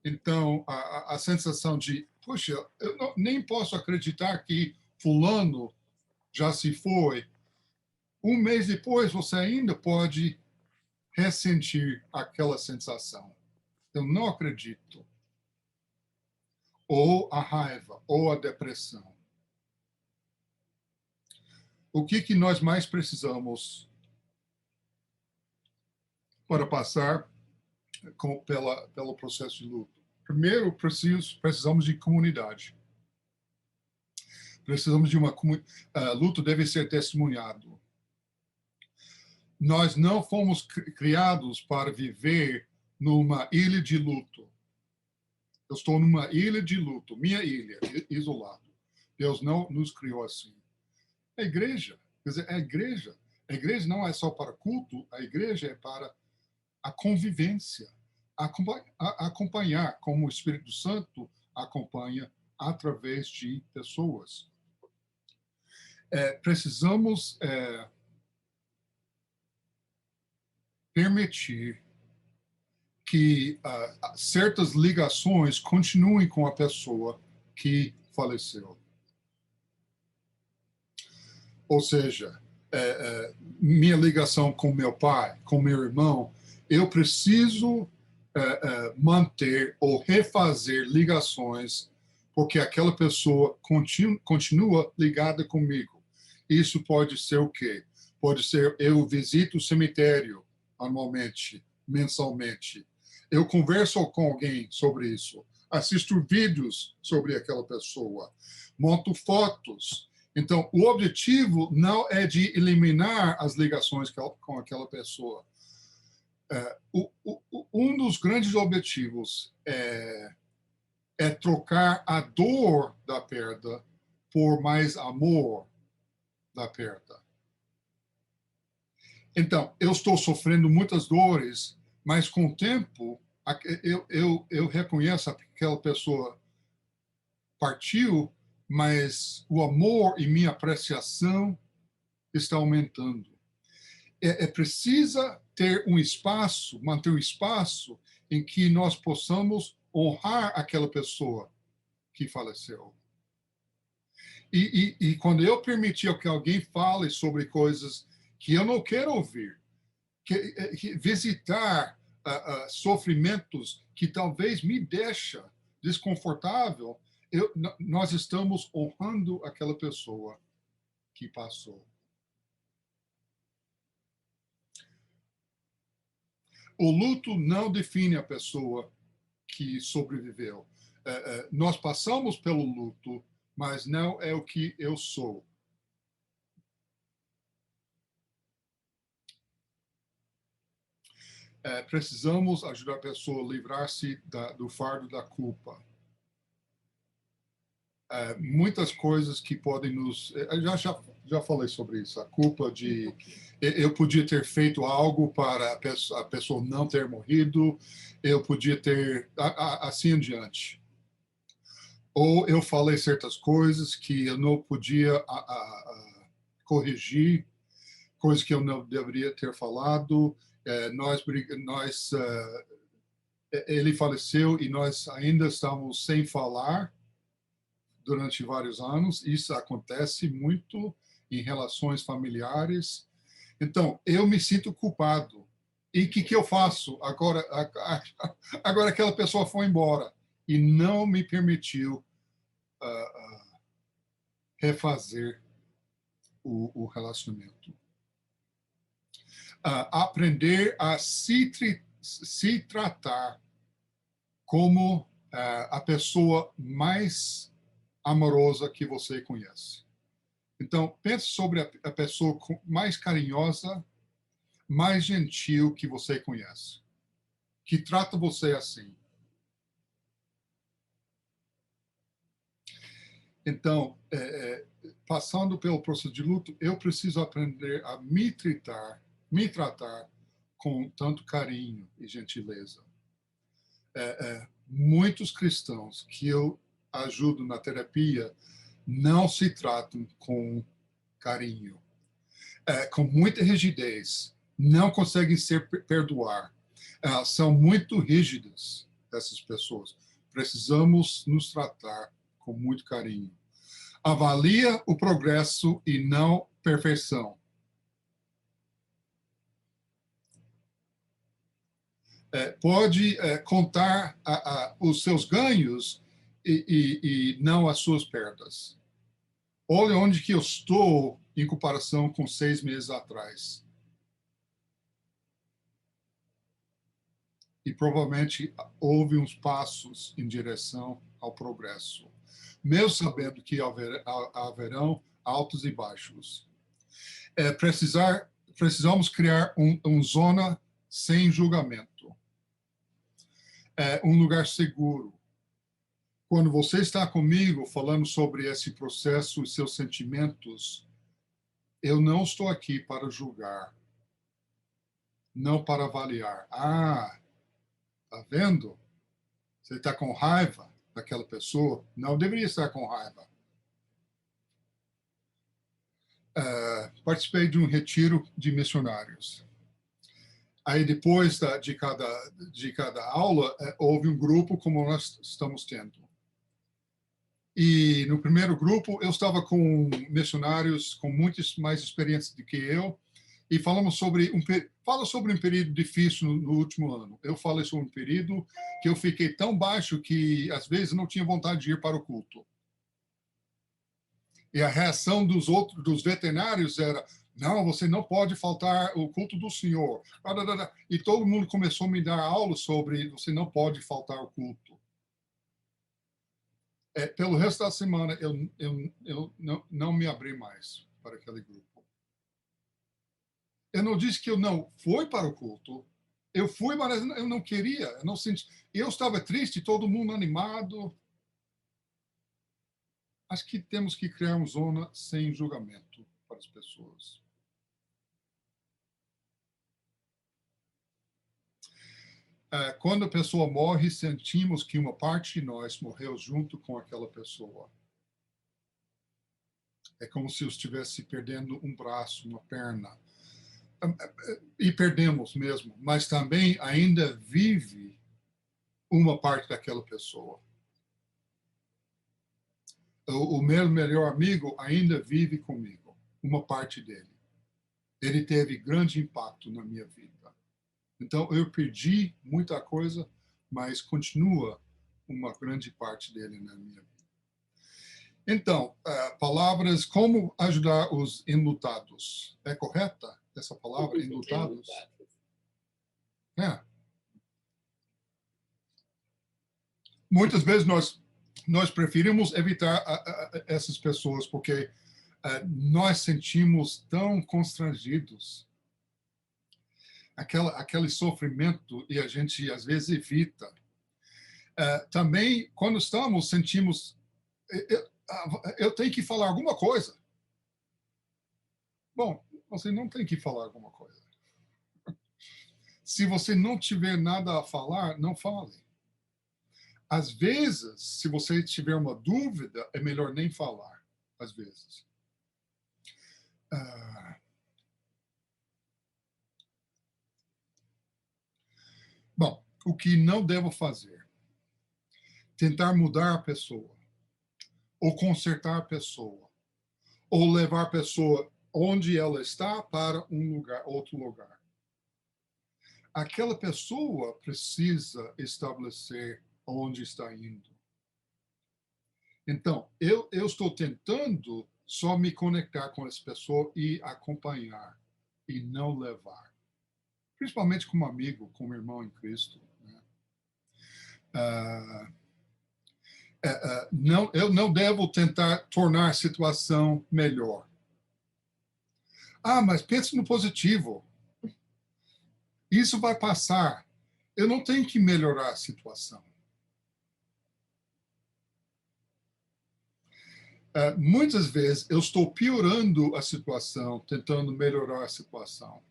Então, a sensação de, puxa, eu nem posso acreditar que fulano já se foi. Um mês depois, você ainda pode ressentir aquela sensação. Eu não acredito. Ou a raiva, ou a depressão. O que nós mais precisamos para passar pelo processo de luto? Primeiro, precisamos de comunidade. Precisamos de uma comunidade. Luto deve ser testemunhado. Nós não fomos criados para viver numa ilha de luto. Eu estou numa ilha de luto, minha ilha, isolado. Deus não nos criou assim. A igreja, quer dizer, a igreja não é só para culto, a igreja é para a convivência, acompanhar como o Espírito Santo acompanha através de pessoas. Precisamos permitir que certas ligações continuem com a pessoa que faleceu. Ou seja, minha ligação com meu pai, com meu irmão, eu preciso manter ou refazer ligações porque aquela pessoa continua ligada comigo. Isso pode ser o quê? Pode ser eu visito o cemitério anualmente, mensalmente. Eu converso com alguém sobre isso. Assisto vídeos sobre aquela pessoa. Monto fotos. Então, o objetivo não é de eliminar as ligações com aquela pessoa. Um dos grandes objetivos é trocar a dor da perda por mais amor da perda. Então, eu estou sofrendo muitas dores, mas com o tempo, eu reconheço que aquela pessoa partiu, mas o amor e minha apreciação está aumentando. Precisa ter um espaço, manter um espaço em que nós possamos honrar aquela pessoa que faleceu. E quando eu permitir que alguém fale sobre coisas que eu não quero ouvir, visitar sofrimentos que talvez me deixem desconfortável, nós estamos honrando aquela pessoa que passou. O luto não define a pessoa que sobreviveu. Nós passamos pelo luto, mas não é o que eu sou. Precisamos ajudar a pessoa a livrar-se do fardo da culpa. Muitas coisas que podem nos... Já falei sobre isso. A culpa de... Eu podia ter feito algo para a pessoa não ter morrido, eu podia ter... Assim em diante. Ou eu falei certas coisas que eu não podia corrigir, coisas que eu não deveria ter falado. Ele faleceu e nós ainda estamos sem falar durante vários anos. Isso acontece muito em relações familiares. Então, eu me sinto culpado. E o que eu faço? Agora aquela pessoa foi embora e não me permitiu refazer o relacionamento. Aprender a se tratar como a pessoa mais amorosa que você conhece. Então, pense sobre a pessoa mais carinhosa, mais gentil que você conhece, que trata você assim. Então, passando pelo processo de luto, eu preciso aprender a me tratar com tanto carinho e gentileza. Muitos cristãos que eu ajudo na terapia não se tratam com carinho, com muita rigidez, não conseguem perdoar. São muito rígidas, essas pessoas. Precisamos nos tratar com muito carinho. Avalia o progresso e não perfeição. Pode contar os seus ganhos e não as suas perdas. Olha onde que eu estou em comparação com 6 meses atrás. E provavelmente houve uns passos em direção ao progresso, mesmo sabendo que haverão altos e baixos. Precisamos criar uma zona sem julgamento, um lugar seguro. Quando você está comigo falando sobre esse processo e seus sentimentos, eu não estou aqui para julgar, não para avaliar. Tá vendo? Você está com raiva daquela pessoa? Não deveria estar com raiva. Participei de um retiro de missionários. Aí depois de cada aula, houve um grupo como nós estamos tendo. E no primeiro grupo, eu estava com missionários com muitas mais experiências do que eu, e falamos sobre um período difícil no último ano. Eu falei sobre um período que eu fiquei tão baixo que, às vezes, não tinha vontade de ir para o culto. E a reação dos veterinários era: não, você não pode faltar o culto do Senhor. E todo mundo começou a me dar aula sobre você não pode faltar o culto. Pelo resto da semana, eu não me abri mais para aquele grupo. Eu não disse que eu não fui para o culto. Eu fui, mas eu não queria. Eu não senti. Eu estava triste, todo mundo animado. Acho que temos que criar uma zona sem julgamento para as pessoas. Quando a pessoa morre, sentimos que uma parte de nós morreu junto com aquela pessoa. É como se eu estivesse perdendo um braço, uma perna. E perdemos mesmo, mas também ainda vive uma parte daquela pessoa. O meu melhor amigo ainda vive comigo, uma parte dele. Ele teve grande impacto na minha vida. Então, eu perdi muita coisa, mas continua uma grande parte dele na minha vida. Então, palavras como ajudar os enlutados. É correta essa palavra, enlutados? É. Muitas vezes nós preferimos evitar essas pessoas porque nós sentimos tão constrangidos. Aquele sofrimento e a gente às vezes evita. Também quando sentimos eu tenho que falar alguma coisa. Bom, você não tem que falar alguma coisa. Se você não tiver nada a falar, não fale. Às vezes, se você tiver uma dúvida, é melhor nem falar. Às vezes. Bom, o que não devo fazer? Tentar mudar a pessoa, ou consertar a pessoa, ou levar a pessoa onde ela está para outro lugar. Aquela pessoa precisa estabelecer onde está indo. Então, eu estou tentando só me conectar com essa pessoa e acompanhar, e não levar. Principalmente como amigo, como irmão em Cristo. Né? Eu não devo tentar tornar a situação melhor. Mas pense no positivo. Isso vai passar. Eu não tenho que melhorar a situação. Muitas vezes eu estou piorando a situação, tentando melhorar a situação.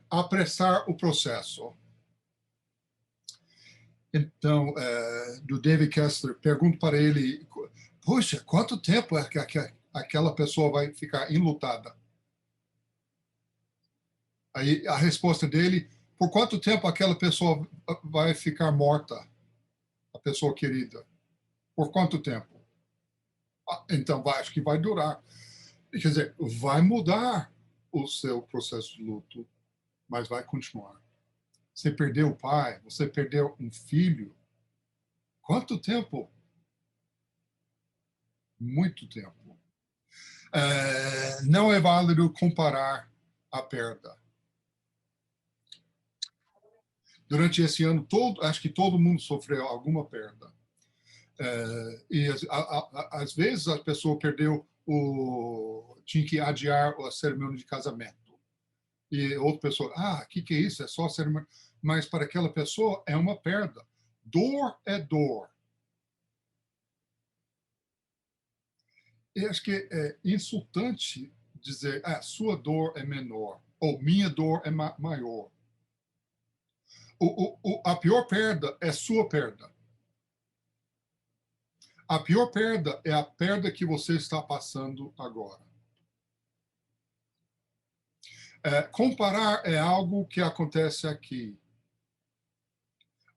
Apressar o processo. Então, do David Kessler, pergunto para ele, poxa, quanto tempo é que aquela pessoa vai ficar enlutada? Aí a resposta dele, por quanto tempo aquela pessoa vai ficar morta? A pessoa querida. Por quanto tempo? Então, acho que vai durar. Quer dizer, vai mudar o seu processo de luto, mas vai continuar. Você perdeu o pai, você perdeu um filho. Quanto tempo? Muito tempo. Não é válido comparar a perda. Durante esse ano todo, acho que todo mundo sofreu alguma perda. E às vezes a pessoa tinha que adiar a cerimônia de casamento. E outra pessoa, o que é isso? É só cerimônia. Mas para aquela pessoa é uma perda. Dor é dor. Eu acho que é insultante dizer, sua dor é menor, ou minha dor é maior. A pior perda é sua perda. A pior perda é a perda que você está passando agora. Comparar é algo que acontece aqui.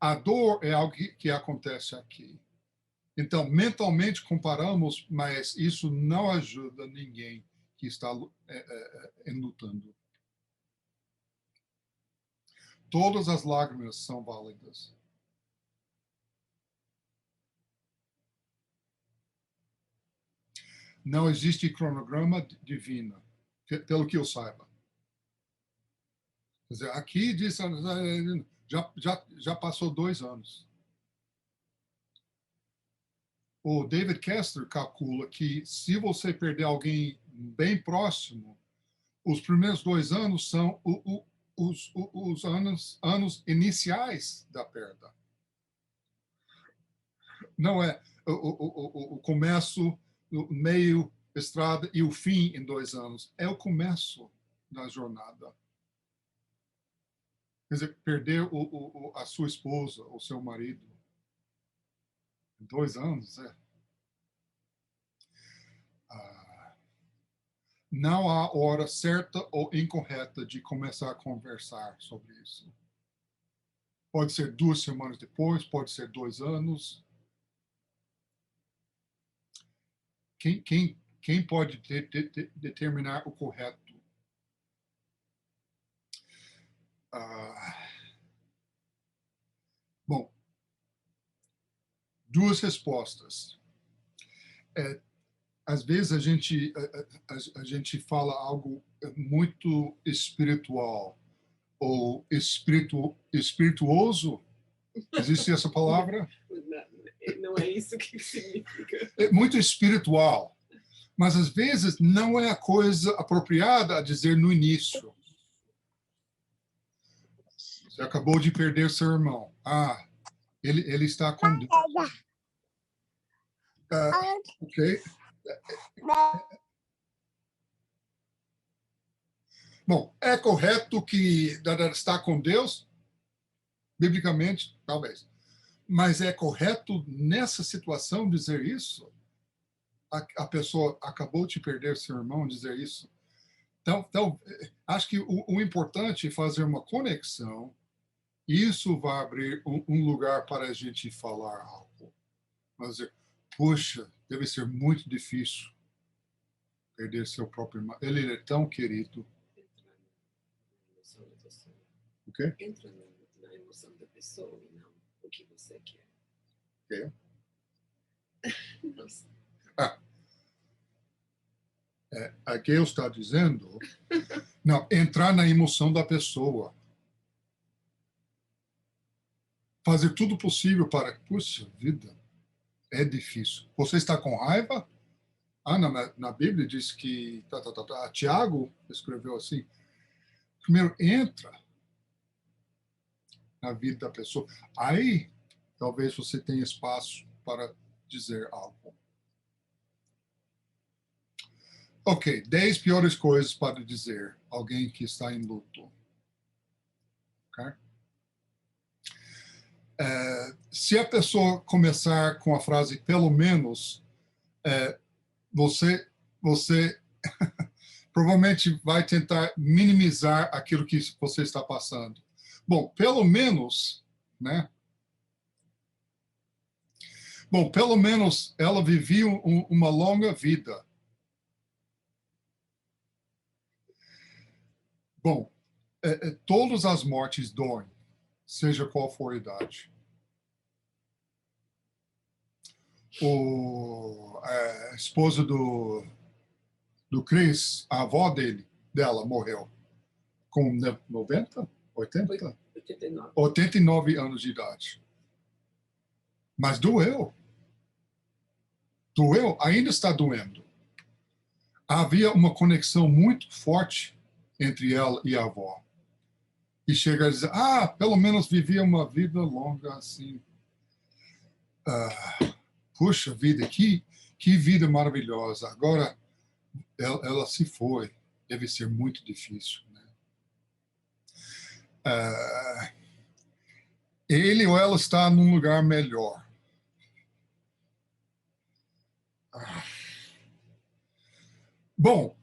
A dor é algo que acontece aqui. Então, mentalmente comparamos, mas isso não ajuda ninguém que está enlutando. Todas as lágrimas são válidas. Não existe cronograma divino, pelo que eu saiba. Quer dizer, aqui diz, já passou 2 anos. o David Kessler calcula que se você perder alguém bem próximo, os primeiros 2 anos são os anos iniciais da perda. Não é o começo, o meio, estrada e o fim em 2 anos. É o começo da jornada. Quer dizer, perder a sua esposa, o seu marido, em 2 anos, não há hora certa ou incorreta de começar a conversar sobre isso. Pode ser 2 semanas depois, pode ser 2 anos. Quem pode determinar o correto? Bom, 2 respostas. Às vezes a gente fala algo muito espiritual ou espirituoso. Existe essa palavra? Não é isso que significa. É muito espiritual, mas às vezes não é a coisa apropriada a dizer no início. Você acabou de perder seu irmão. Ele está com Deus. Ok. Bom, é correto que está com Deus? Biblicamente, talvez. Mas é correto nessa situação dizer isso? A pessoa acabou de perder seu irmão dizer isso? Então acho que o importante é fazer uma conexão. Isso vai abrir um lugar para a gente falar algo. Mas, puxa, deve ser muito difícil perder seu próprio irmão. Ele é tão querido. O quê? Entra na emoção da pessoa e não o que você quer. Okay. Nossa. A Gayle está dizendo, não, entrar na emoção da pessoa. Fazer tudo possível para, puxa vida, é difícil. Você está com raiva? Na Bíblia diz que Tiago escreveu assim, primeiro entra na vida da pessoa. Aí, talvez você tenha espaço para dizer algo. Ok, 10 piores coisas para dizer alguém que está em luto. Okay? Se a pessoa começar com a frase, pelo menos, você provavelmente vai tentar minimizar aquilo que você está passando. Bom, pelo menos, né? Bom, pelo menos ela vivia uma longa vida. Bom, todas as mortes doem, seja qual for a idade. A esposa do Chris, a avó dela morreu com 90, 80? 89 anos de idade. Mas doeu. Doeu, ainda está doendo. Havia uma conexão muito forte entre ela e a avó. E chega a dizer, pelo menos vivia uma vida longa assim. Puxa vida, que vida maravilhosa. Agora, ela se foi. Deve ser muito difícil. Né? Ele ou ela está num lugar melhor. Bom,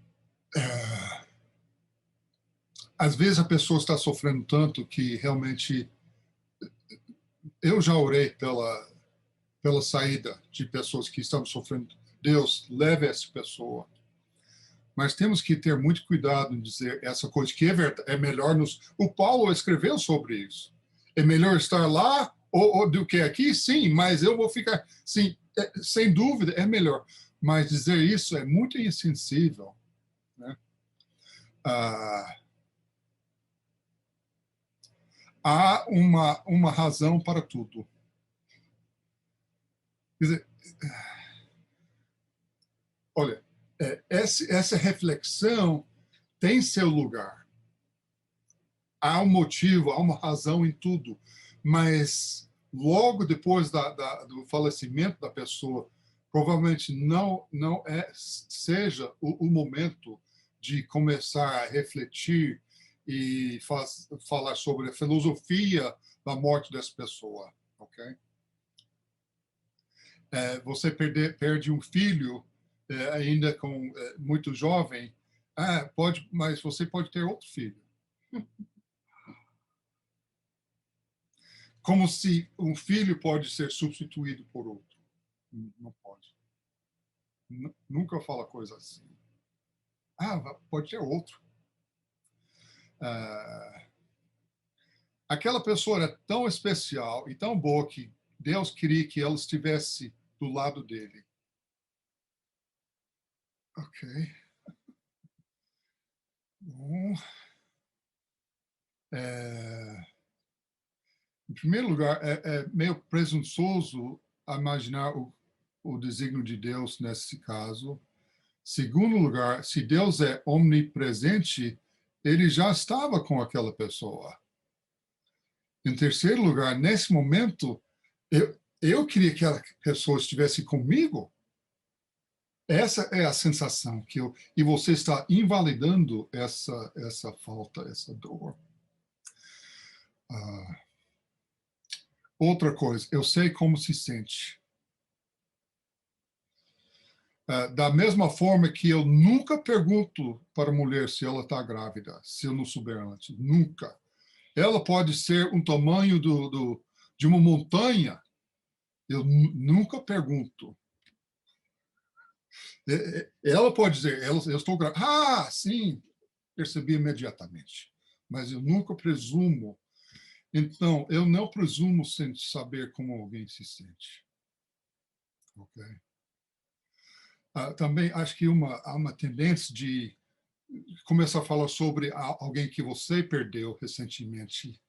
às vezes a pessoa está sofrendo tanto que realmente... Eu já orei pela saída de pessoas que estão sofrendo. Deus, leve essa pessoa. Mas temos que ter muito cuidado em dizer essa coisa que é melhor O Paulo escreveu sobre isso. É melhor estar lá ou do que aqui? Sim, mas eu vou ficar... Sim, sem dúvida, é melhor. Mas dizer isso é muito insensível. Né? Há uma razão para tudo. Quer dizer, olha, essa reflexão tem seu lugar. Há um motivo, há uma razão em tudo, mas logo depois do falecimento da pessoa, provavelmente não seja o momento de começar a refletir e falar sobre a filosofia da morte dessa pessoa, ok? Você perde um filho ainda muito jovem, pode, mas você pode ter outro filho. Como se um filho pode ser substituído por outro. Não pode. Nunca fala coisa assim. Pode ter outro. Aquela pessoa era tão especial e tão boa que Deus queria que ela estivesse do lado dele. Ok. Bom. Em primeiro lugar, é meio presunçoso imaginar o desígnio de Deus nesse caso. Segundo lugar, se Deus é omnipresente, ele já estava com aquela pessoa. Em terceiro lugar, nesse momento, eu queria que aquela pessoa estivesse comigo. Essa é a sensação e você está invalidando essa falta, essa dor. Outra coisa, eu sei como se sente. Da mesma forma que eu nunca pergunto para a mulher se ela está grávida, se eu não souber antes. Nunca. Ela pode ser um tamanho de uma montanha. Eu nunca pergunto. Ela pode dizer, eu estou grávida. Sim, percebi imediatamente. Mas eu nunca presumo. Então, eu não presumo sem saber como alguém se sente. Ok? Também acho que há uma tendência de começar a falar sobre alguém que você perdeu recentemente.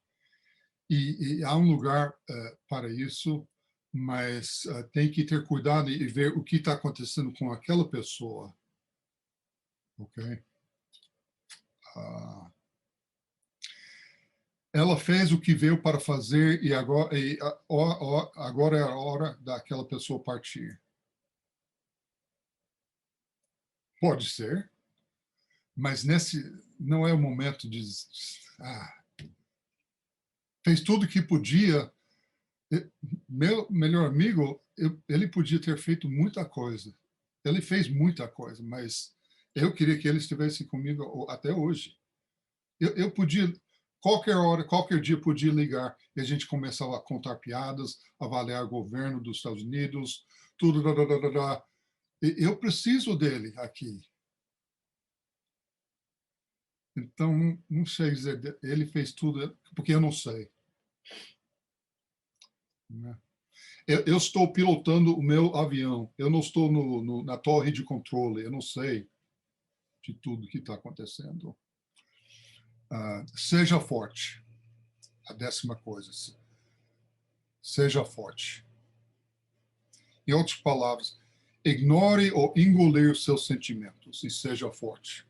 E há um lugar para isso, mas tem que ter cuidado e ver o que está acontecendo com aquela pessoa. Ok? Ela fez o que veio para fazer e agora é a hora daquela pessoa partir. Pode ser, mas não é o momento de... fez tudo o que podia. Meu melhor amigo, ele podia ter feito muita coisa. Ele fez muita coisa, mas eu queria que ele estivesse comigo até hoje. Eu podia, qualquer hora, qualquer dia, podia ligar e a gente começava a contar piadas, avaliar o governo dos Estados Unidos, tudo. Eu preciso dele aqui. Então, não sei dizer, ele fez tudo, porque eu não sei. Eu estou pilotando o meu avião, eu não estou na torre de controle, eu não sei de tudo que está acontecendo. Seja forte. A 10ª coisa. Seja forte. Em outras palavras, ignore ou engolir seus sentimentos e seja forte.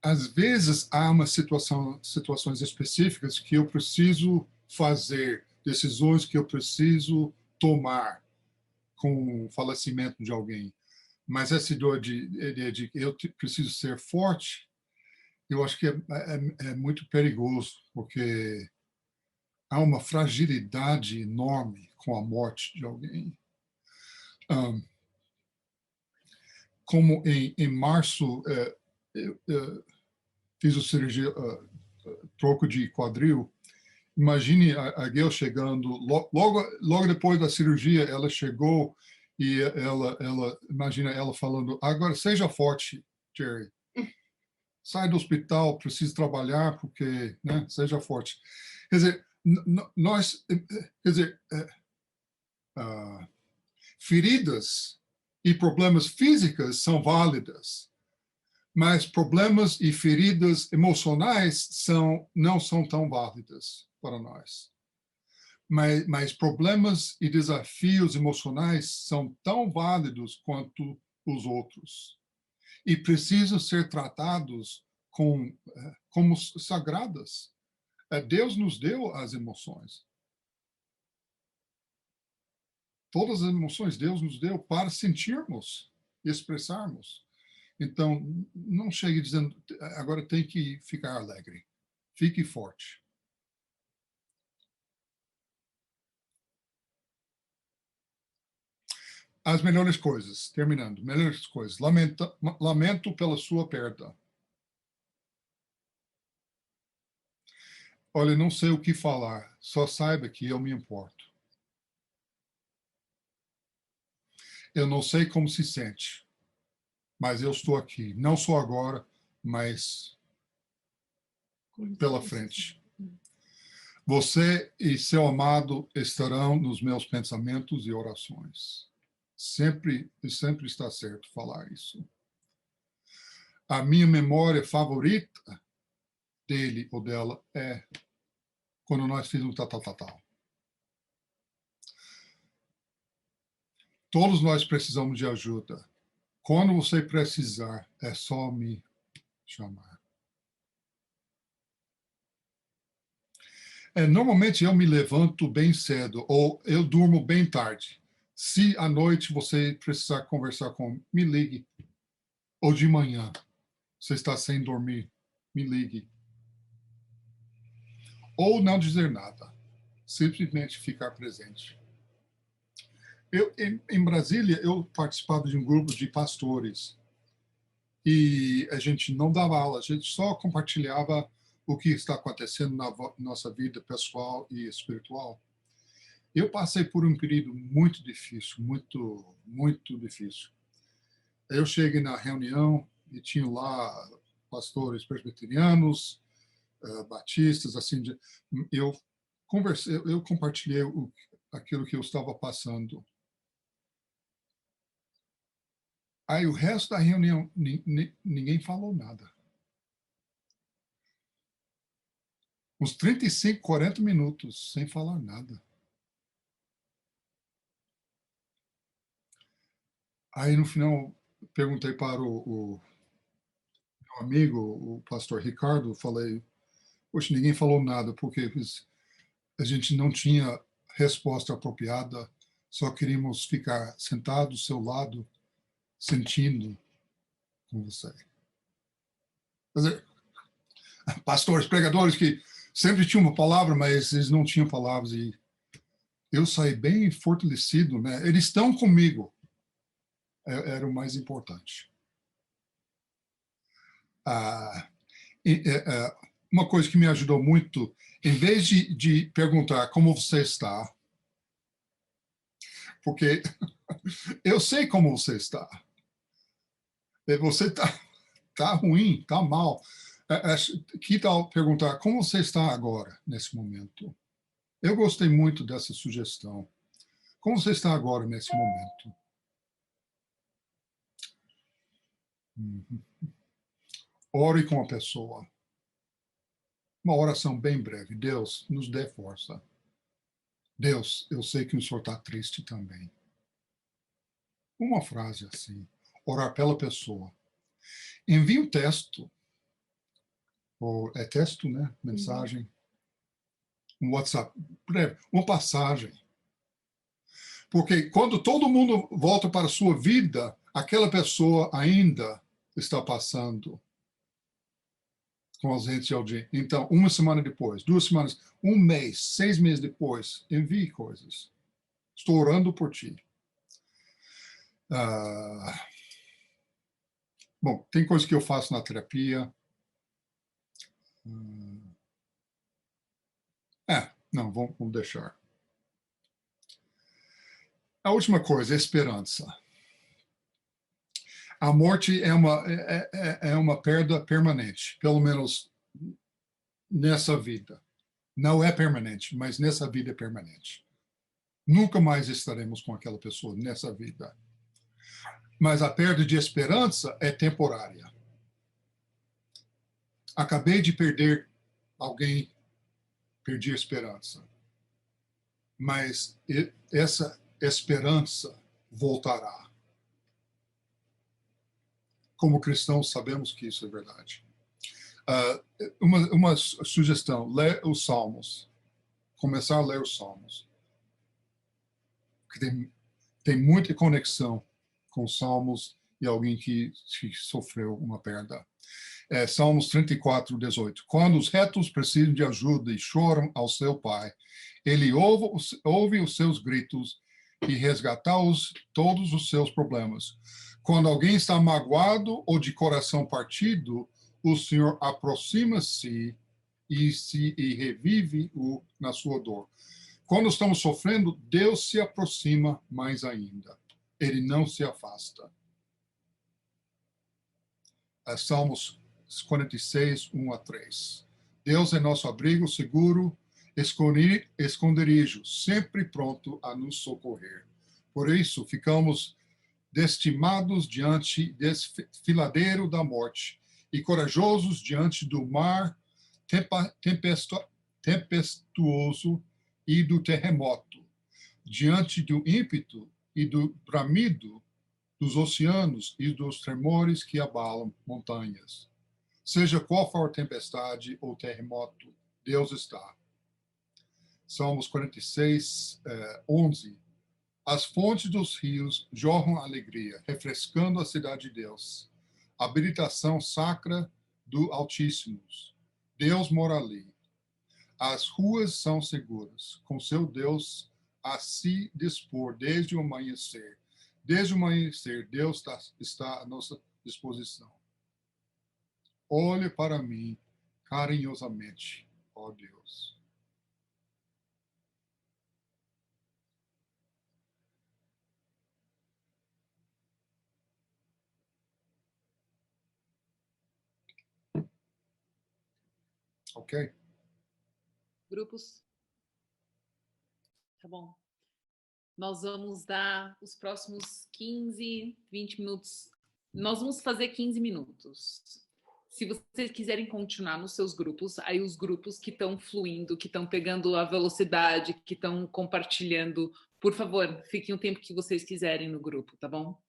Às vezes, há situações específicas que eu preciso fazer, decisões que eu preciso tomar com o falecimento de alguém. Mas essa ideia de eu preciso ser forte, eu acho que é muito perigoso, porque há uma fragilidade enorme com a morte de alguém. Como em março, eu fiz a cirurgia, troco de quadril. Imagine a Gail chegando, logo depois da cirurgia, ela chegou e imagina ela falando, agora seja forte, Jerry. Sai do hospital, precisa trabalhar, porque, né, seja forte. Quer dizer, feridas e problemas físicos são válidas, Mas problemas e feridas emocionais não são tão válidas para nós. Mas problemas e desafios emocionais são tão válidos quanto os outros. E precisam ser tratados como sagradas. Deus nos deu as emoções. Todas as emoções Deus nos deu para sentirmos e expressarmos. Então, não chegue dizendo, agora tem que ficar alegre. Fique forte. As melhores coisas, terminando, melhores coisas. Lamento pela sua perda. Olha, não sei o que falar, só saiba que eu me importo. Eu não sei como se sente, mas eu estou aqui, não só agora, mas pela frente. Você e seu amado estarão nos meus pensamentos e orações. Sempre está certo falar isso. A minha memória favorita dele ou dela é quando nós fizemos tal. Todos nós precisamos de ajuda. Quando você precisar, é só me chamar. Normalmente eu me levanto bem cedo ou eu durmo bem tarde. Se à noite você precisar conversar comigo, me ligue. Ou de manhã, você está sem dormir, me ligue. Ou não dizer nada. Simplesmente ficar presente. Em Brasília, eu participava de um grupo de pastores. E a gente não dava aula, a gente só compartilhava o que está acontecendo na nossa vida pessoal e espiritual. Eu passei por um período muito difícil, muito difícil. Eu cheguei na reunião e tinha lá pastores presbiterianos, batistas, assim. Eu compartilhei aquilo que eu estava passando. Aí o resto da reunião, ninguém falou nada. Uns 35, 40 minutos sem falar nada. Aí, no final, perguntei para o meu amigo, o pastor Ricardo, falei, poxa, ninguém falou nada, porque a gente não tinha resposta apropriada, só queríamos ficar sentados do seu lado, sentindo com você. Quer dizer, pastores, pregadores que sempre tinham uma palavra, mas eles não tinham palavras, e eu saí bem fortalecido, né? Eles estão comigo. Era o mais importante. Uma coisa que me ajudou muito, em vez de perguntar como você está, porque eu sei como você está. Você está ruim, está mal. Que tal perguntar como você está agora, nesse momento? Eu gostei muito dessa sugestão. Como você está agora, nesse momento? Ore com a pessoa. Uma oração bem breve. Deus, nos dê força. Deus, eu sei que o senhor está triste também. Uma frase assim. Orar pela pessoa. Envie um texto. Ou é texto, né? Mensagem. Um WhatsApp. Breve. Uma passagem. Porque quando todo mundo volta para a sua vida, aquela pessoa ainda está passando com ausência de alguém. Então, uma semana depois, 2 semanas, 1 mês, 6 meses depois, envie coisas. Estou orando por ti. Bom, tem coisas que eu faço na terapia. Não, vamos deixar. A última coisa, esperança. A morte é uma perda permanente, pelo menos nessa vida. Não é permanente, mas nessa vida é permanente. Nunca mais estaremos com aquela pessoa nessa vida. Mas a perda de esperança é temporária. Acabei de perder alguém, perdi a esperança. Mas essa esperança voltará. Como cristãos, sabemos que isso é verdade. Uma sugestão, ler os Salmos. Começar a ler os Salmos. Porque tem muita conexão com os Salmos e alguém que sofreu uma perda. Salmos 34, 18. Quando os retos precisam de ajuda e choram ao seu Pai, ele ouve os seus gritos e resgata todos os seus problemas. Quando alguém está magoado ou de coração partido, o Senhor aproxima-se e revive-o na sua dor. Quando estamos sofrendo, Deus se aproxima mais ainda. Ele não se afasta. Salmos 46, 1 a 3. Deus é nosso abrigo seguro, esconderijo, sempre pronto a nos socorrer. Por isso, ficamos destimados diante desse desfiladeiro da morte e corajosos diante do mar tempestuoso e do terremoto, diante do ímpeto e do bramido dos oceanos e dos tremores que abalam montanhas. Seja qual for a tempestade ou terremoto, Deus está. Salmos 46, 11. As fontes dos rios jorram alegria, refrescando a cidade de Deus. Habitação sacra do Altíssimo. Deus mora ali. As ruas são seguras, com seu Deus a se dispor desde o amanhecer. Desde o amanhecer, Deus está à nossa disposição. Olhe para mim carinhosamente, ó Deus. Ok? Grupos? Tá bom. Nós vamos dar os próximos 15, 20 minutos. Nós vamos fazer 15 minutos. Se vocês quiserem continuar nos seus grupos, aí os grupos que estão fluindo, que estão pegando a velocidade, que estão compartilhando, por favor, fiquem o tempo que vocês quiserem no grupo, tá bom?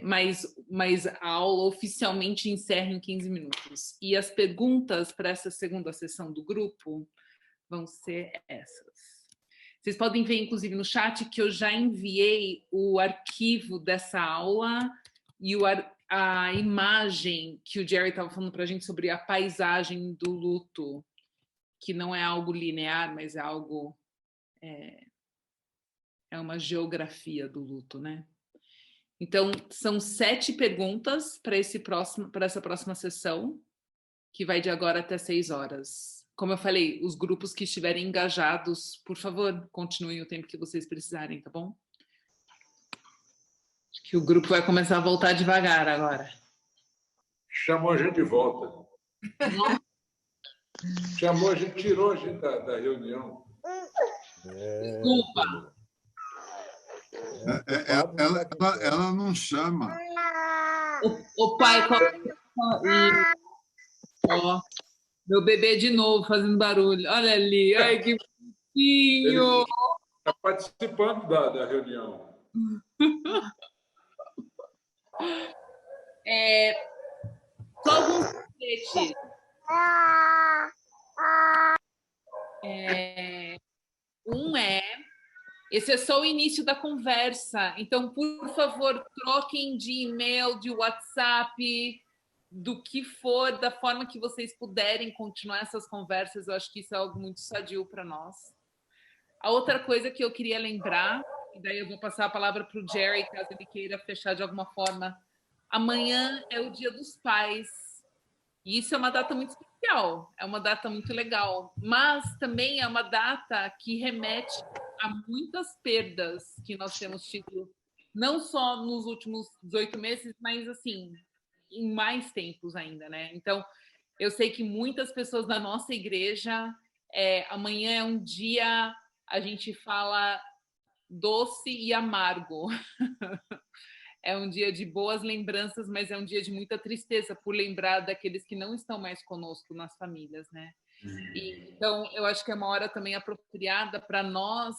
Mas a aula oficialmente encerra em 15 minutos. E as perguntas para essa segunda sessão do grupo vão ser essas. Vocês podem ver, inclusive, no chat que eu já enviei o arquivo dessa aula e a imagem que o Jerry estava falando para a gente sobre a paisagem do luto, que não é algo linear, mas é algo... é uma geografia do luto, né? Então, são 7 perguntas para essa próxima sessão, que vai de agora até 6 horas. Como eu falei, os grupos que estiverem engajados, por favor, continuem o tempo que vocês precisarem, tá bom? Acho que o grupo vai começar a voltar devagar agora. Chamou a gente de volta. Chamou a gente, tirou a gente da reunião. Desculpa. Ela não chama. O pai... Ó, meu bebê de novo fazendo barulho. Olha ali, ai que bonitinho. Está participando da reunião. Só alguns bilhetes. Esse é só o início da conversa. Então, por favor, troquem de e-mail, de WhatsApp, do que for, da forma que vocês puderem continuar essas conversas. Eu acho que isso é algo muito sadio para nós. A outra coisa que eu queria lembrar, e daí eu vou passar a palavra para o Jerry, caso ele queira fechar de alguma forma. Amanhã é o Dia dos Pais. E isso é uma data muito especial, é uma data muito legal. Mas também é uma data que remete a muitas perdas que nós temos tido, não só nos últimos 18 meses, mas assim, em mais tempos ainda, né? Então, eu sei que muitas pessoas da nossa igreja, amanhã é um dia, a gente fala doce e amargo. é um dia de boas lembranças, mas é um dia de muita tristeza por lembrar daqueles que não estão mais conosco nas famílias, né? Então, eu acho que é uma hora também apropriada para nós,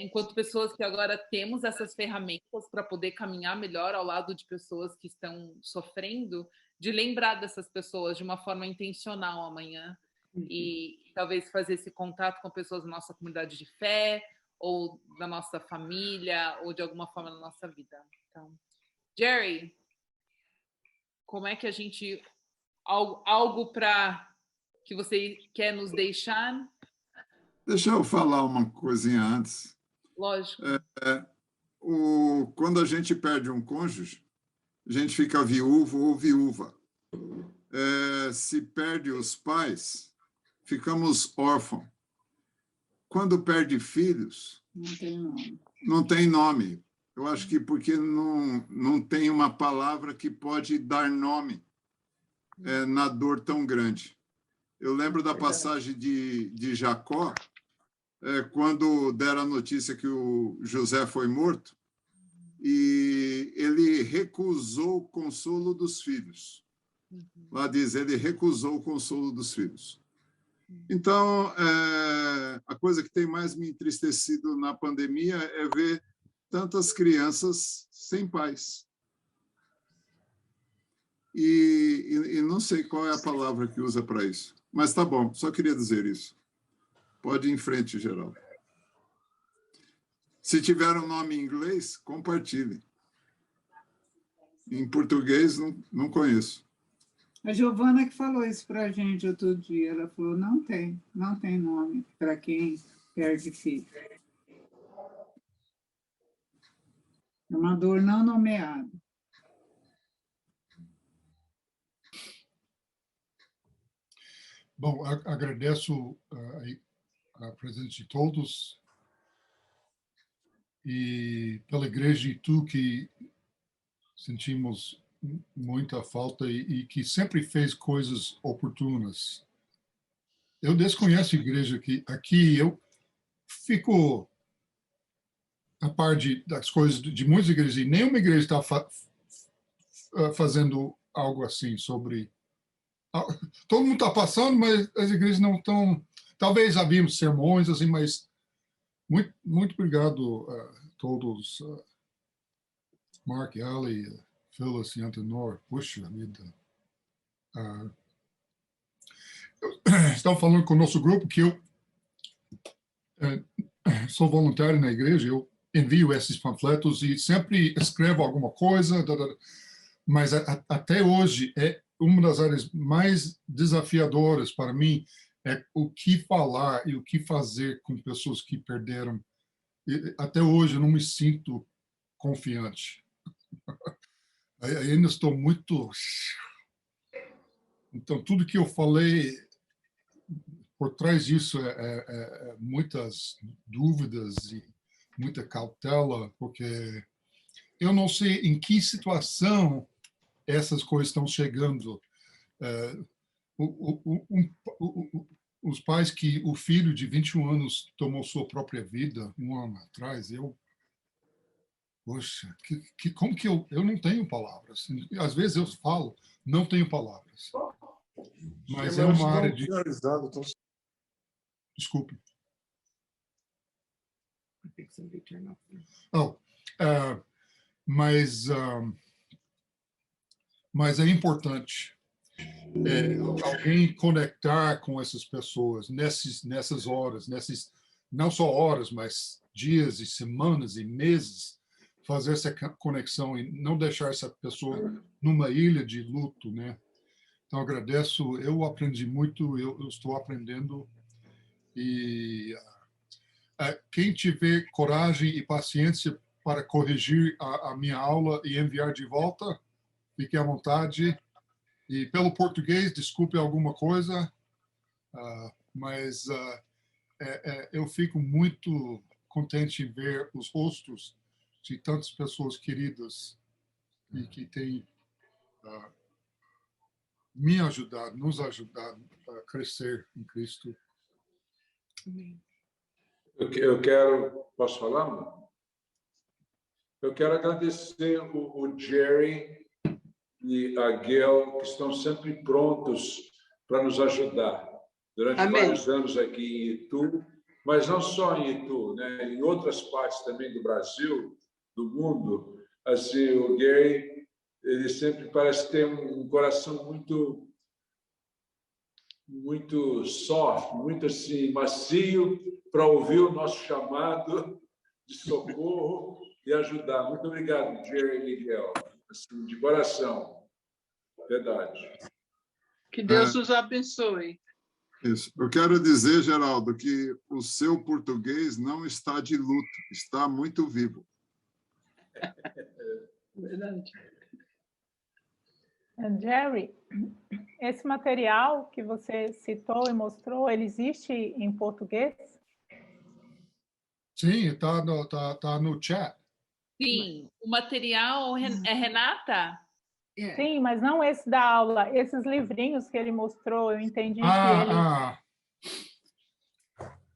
enquanto pessoas que agora temos essas ferramentas para poder caminhar melhor ao lado de pessoas que estão sofrendo, de lembrar dessas pessoas de uma forma intencional amanhã e talvez fazer esse contato com pessoas da nossa comunidade de fé ou da nossa família ou de alguma forma na nossa vida. Então, Jerry, como é que a gente... Algo para que você quer nos deixar? Deixa eu falar uma coisinha antes. Lógico. Quando a gente perde um cônjuge, a gente fica viúvo ou viúva. Se perde os pais, ficamos órfãos. Quando perde filhos, não tem nome. Eu acho que porque não tem uma palavra que pode dar nome na dor tão grande. Eu lembro da passagem de Jacó, quando deram a notícia que o José foi morto, e ele recusou o consolo dos filhos. Lá diz, ele recusou o consolo dos filhos. Então, a coisa que tem mais me entristecido na pandemia é ver tantas crianças sem pais. E não sei qual é a palavra que usa para isso. Mas tá bom, só queria dizer isso. Pode ir em frente, Geraldo. Se tiver um nome em inglês, compartilhe. Em português, não conheço. A Giovana que falou isso para a gente outro dia. Ela falou, não tem nome para quem perde filho. É uma dor não nomeada. Bom, agradeço a presença de todos e pela igreja de Itu, que sentimos muita falta e que sempre fez coisas oportunas. Eu desconheço a igreja aqui eu fico a par das coisas de muitas igrejas, e nenhuma igreja está fazendo algo assim sobre... Todo mundo está passando, mas as igrejas não estão... Talvez havia sermões, assim, mas muito obrigado a todos, Mark, Ali, Phyllis e Antenor. Puxa vida. Estão falando com o nosso grupo que eu sou voluntário na igreja, eu envio esses panfletos e sempre escrevo alguma coisa, mas até hoje uma das áreas mais desafiadoras para mim é o que falar e o que fazer com pessoas que perderam. E, até hoje eu não me sinto confiante. Ainda estou muito... Então, tudo que eu falei, por trás disso muitas dúvidas e muita cautela, porque eu não sei em que situação essas coisas estão chegando. Os pais que o filho de 21 anos tomou sua própria vida um ano atrás, poxa, como que eu não tenho palavras. Às vezes eu falo, não tenho palavras. Mas é uma área de... Desculpe. Mas é importante alguém conectar com essas pessoas nessas horas, não só horas, mas dias e semanas e meses, fazer essa conexão e não deixar essa pessoa numa ilha de luto, né? Então, agradeço. Eu aprendi muito, eu estou aprendendo. E quem tiver coragem e paciência para corrigir a minha aula e enviar de volta, fique à vontade. E pelo português, desculpe alguma coisa, mas eu fico muito contente em ver os rostos de tantas pessoas queridas e que têm me ajudado, nos ajudado a crescer em Cristo. Eu quero... Posso falar, mano? Eu quero agradecer o Jerry e a Gail, que estão sempre prontos para nos ajudar durante Amém. vários anos aqui em Itu, mas não só em Itu, né? Em outras partes também do Brasil, do mundo. Assim, o Gary, ele sempre parece ter um coração muito soft, muito assim macio para ouvir o nosso chamado de socorro e ajudar. Muito obrigado, Jerry e Miguel, assim, de coração, verdade. Que Deus os abençoe. Isso. Eu quero dizer, Geraldo, que o seu português não está de luto, está muito vivo. Verdade. Jerry, esse material que você citou e mostrou, ele existe em português? Sim, está no chat. Sim, o material é Renata? Sim, mas não esse da aula. Esses livrinhos que ele mostrou, eu entendi que ele...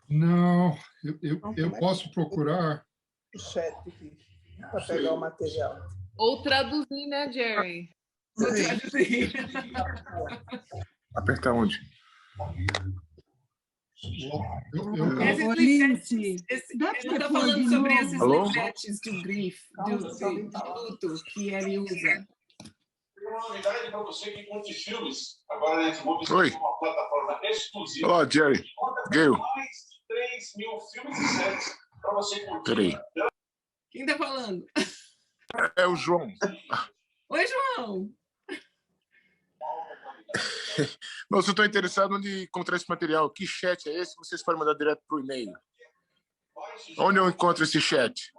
Não, eu posso procurar. O chat aqui, para pegar o material. Ou traduzir, né, Jerry? Apertar onde? Ele está falando sobre esses livretes de grife, de luto que ele usa. Uma novidade para você que curte filmes. Agora a Netflix tem uma plataforma exclusiva. Olá, Jerry. Gail. Mais de 3.000 filmes e séries para você curtir. Peraí. Quem está falando? É o João. Oi, João. Não, se eu estou interessado em encontrar esse material, que chat é esse? Vocês podem mandar direto para o e-mail. Onde eu encontro esse chat?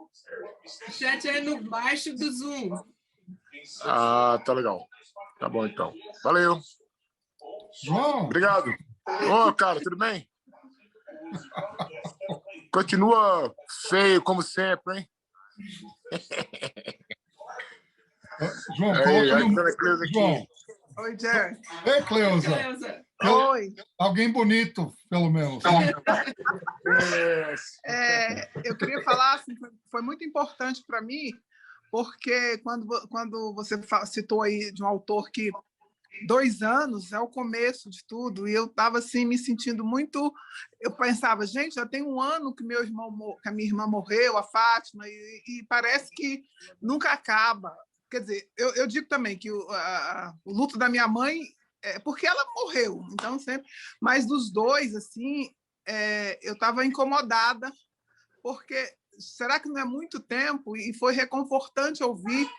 O chat é no baixo do Zoom. Ah, tá legal. Tá bom, então. Valeu. João! Obrigado. Ô, cara, tudo bem? Continua feio, como sempre, hein? João, João. Oi, Jerry. Ei, Cleusa. Oi. Alguém bonito, pelo menos. Eu queria falar, assim, foi muito importante para mim, porque quando você citou aí de um autor que 2 anos é o começo de tudo, e eu estava assim, me sentindo muito... Eu pensava, gente, já tem 1 ano que que a minha irmã morreu, a Fátima, e parece que nunca acaba. Quer dizer, eu digo também que o luto da minha mãe é porque ela morreu, então sempre... Mas dos dois, assim, eu estava incomodada, porque será que não é muito tempo? E foi reconfortante ouvir,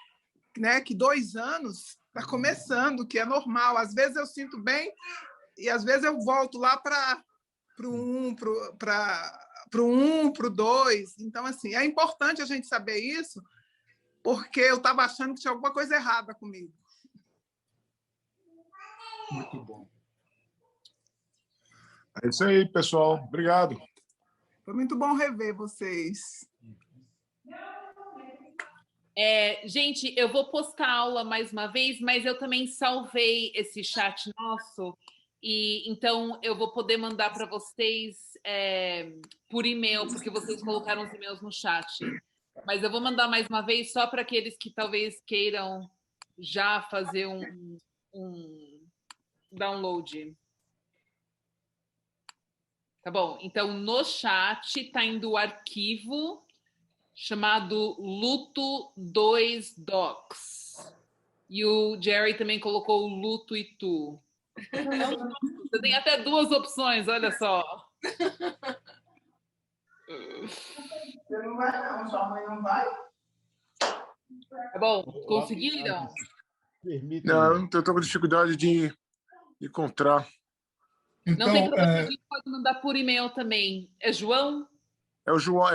né, que 2 anos está começando, que é normal. Às vezes eu sinto bem e às vezes eu volto lá para o 1, para o 2. Então, assim, é importante a gente saber isso, porque eu estava achando que tinha alguma coisa errada comigo. Muito bom. É isso aí, pessoal. Obrigado. Foi muito bom rever vocês. Gente, eu vou postar a aula mais uma vez, mas eu também salvei esse chat nosso, e então eu vou poder mandar para vocês por e-mail, porque vocês colocaram os e-mails no chat. Mas eu vou mandar mais uma vez só para aqueles que talvez queiram já fazer um download. Tá bom? Então, no chat está indo o arquivo chamado Luto 2 Docs. E o Jerry também colocou o Luto e Tu. Você tem até 2 opções, olha só. Você não vai, não. Sua mãe não vai? Tá bom? Conseguiram? Não, eu estou com dificuldade de encontrar. Então, não tem problema, a gente pode mandar por e-mail também. É João? É o João,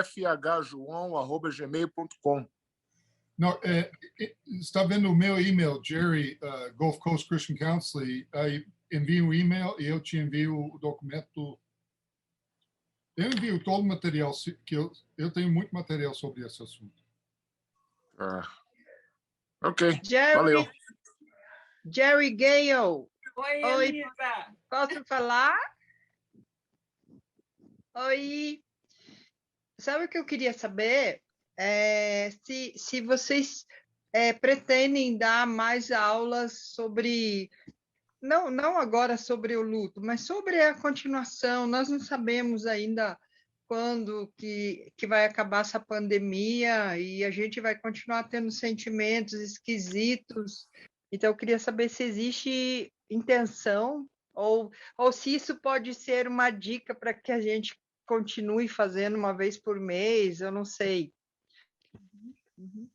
fhjoão@gmail.com. Não, está vendo o meu e-mail, Jerry, Gulf Coast Christian Counseling, aí envia um e-mail e eu te envio o documento. Eu envio todo o material, que eu tenho muito material sobre esse assunto. Ok, Jerry, valeu. Jerry Gale. Oi, Elisa. Posso falar? Oi. Sabe o que eu queria saber? se vocês pretendem dar mais aulas sobre, não agora sobre o luto, mas sobre a continuação. Nós não sabemos ainda quando que vai acabar essa pandemia e a gente vai continuar tendo sentimentos esquisitos. Então, eu queria saber se existe intenção ou se isso pode ser uma dica para que a gente continue fazendo uma vez por mês, eu não sei.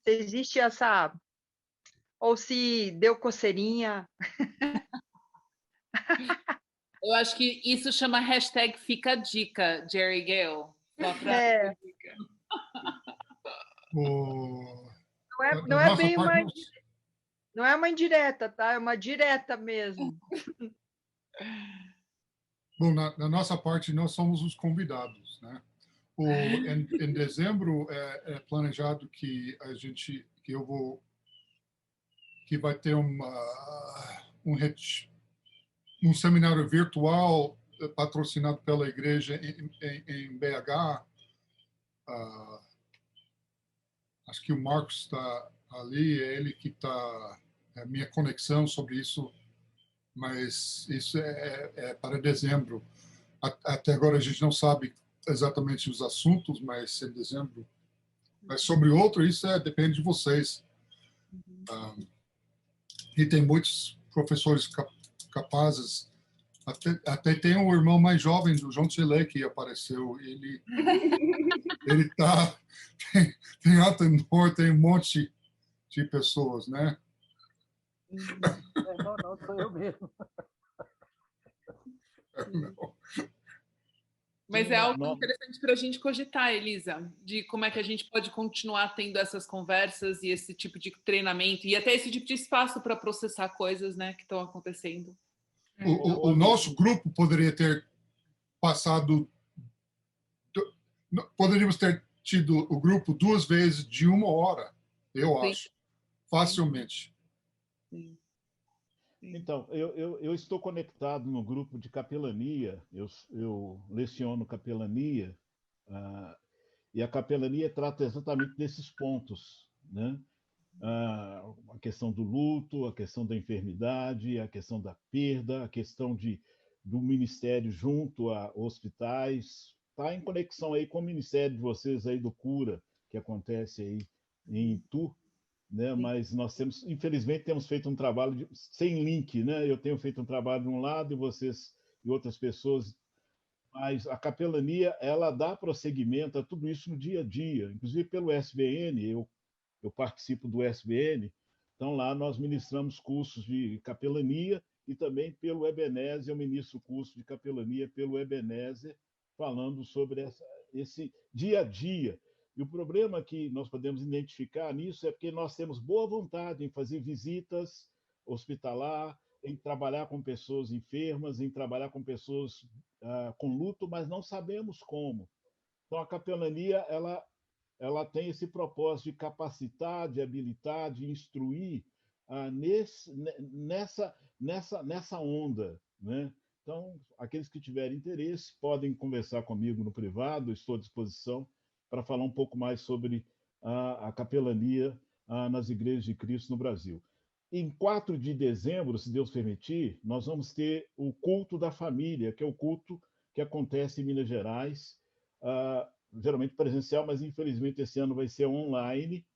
Se existe essa... Ou se deu coceirinha. Eu acho que isso chama hashtag Fica a Dica, Jerry Gale. Só pra... Não é bem uma... Não é uma indireta, tá? É uma direta mesmo. Bom, na nossa parte, nós somos os convidados, né? Em dezembro é planejado que vai ter um seminário virtual patrocinado pela igreja em BH. Acho que o Marcos está ali, é ele que está a minha conexão sobre isso, mas isso é para dezembro. Até agora a gente não sabe exatamente os assuntos, mas em dezembro. Mas sobre outro, isso depende de vocês. E tem muitos professores capazes. Até tem um irmão mais jovem do João Tchele que apareceu. Ele tem Atenor, tem um monte de pessoas, né? Não, sou eu mesmo. Não. Mas é algo interessante para a gente cogitar, Elisa, de como é que a gente pode continuar tendo essas conversas e esse tipo de treinamento e até esse tipo de espaço para processar coisas, né, que estão acontecendo. O nosso grupo poderia ter passado... Poderíamos ter tido o grupo 2 vezes de 1 hora, eu acho, facilmente. Sim. Então, eu estou conectado no grupo de capelania, eu leciono capelania, e a capelania trata exatamente desses pontos, né? A questão do luto, a questão da enfermidade, a questão da perda, a questão do ministério junto a hospitais. Está em conexão aí com o ministério de vocês aí do Cura, que acontece aí em Itu, né? Mas nós infelizmente temos feito um trabalho sem link, né? Eu tenho feito um trabalho de um lado e vocês e outras pessoas, mas a capelania ela dá prosseguimento a tudo isso no dia a dia, inclusive pelo SBN, eu participo do SBN, então lá nós ministramos cursos de capelania e também pelo Ebenezer eu ministro curso de capelania pelo Ebenezer, falando sobre esse dia a dia. E o problema que nós podemos identificar nisso é porque nós temos boa vontade em fazer visitas hospitalar, em trabalhar com pessoas enfermas, em trabalhar com pessoas com luto, mas não sabemos como. Então, a capelania ela tem esse propósito de capacitar, de habilitar, de instruir nessa onda, né? Então, aqueles que tiverem interesse podem conversar comigo no privado, estou à disposição para falar um pouco mais sobre a capelania nas igrejas de Cristo no Brasil. Em 4 de dezembro, se Deus permitir, nós vamos ter o culto da família, que é o culto que acontece em Minas Gerais, geralmente presencial, mas infelizmente esse ano vai ser online.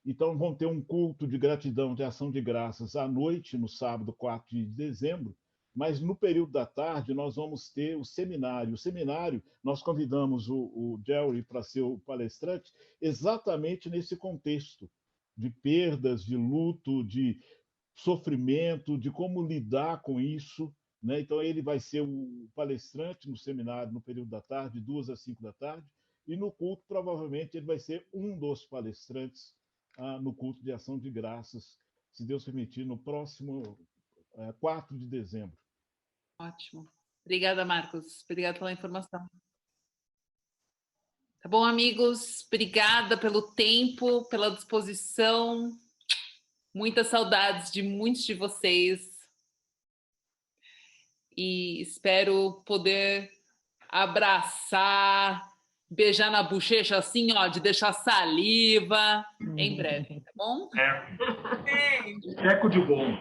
Então, vão ter um culto de gratidão, de ação de graças à noite, no sábado, 4 de dezembro, mas no período da tarde nós vamos ter o seminário. O seminário, nós convidamos o Jerry para ser o palestrante exatamente nesse contexto de perdas, de luto, de sofrimento, de como lidar com isso, né? Então, ele vai ser o palestrante no seminário no período da tarde, de 2 às 5 da tarde, e no culto, provavelmente, ele vai ser um dos palestrantes no culto de ação de graças, se Deus permitir, no próximo 4 de dezembro. Ótimo. Obrigada, Marcos. Obrigada pela informação. Tá bom, amigos? Obrigada pelo tempo, pela disposição. Muitas saudades de muitos de vocês. E espero poder abraçar, beijar na bochecha assim, ó, de deixar saliva, em breve, tá bom? Eco de bom.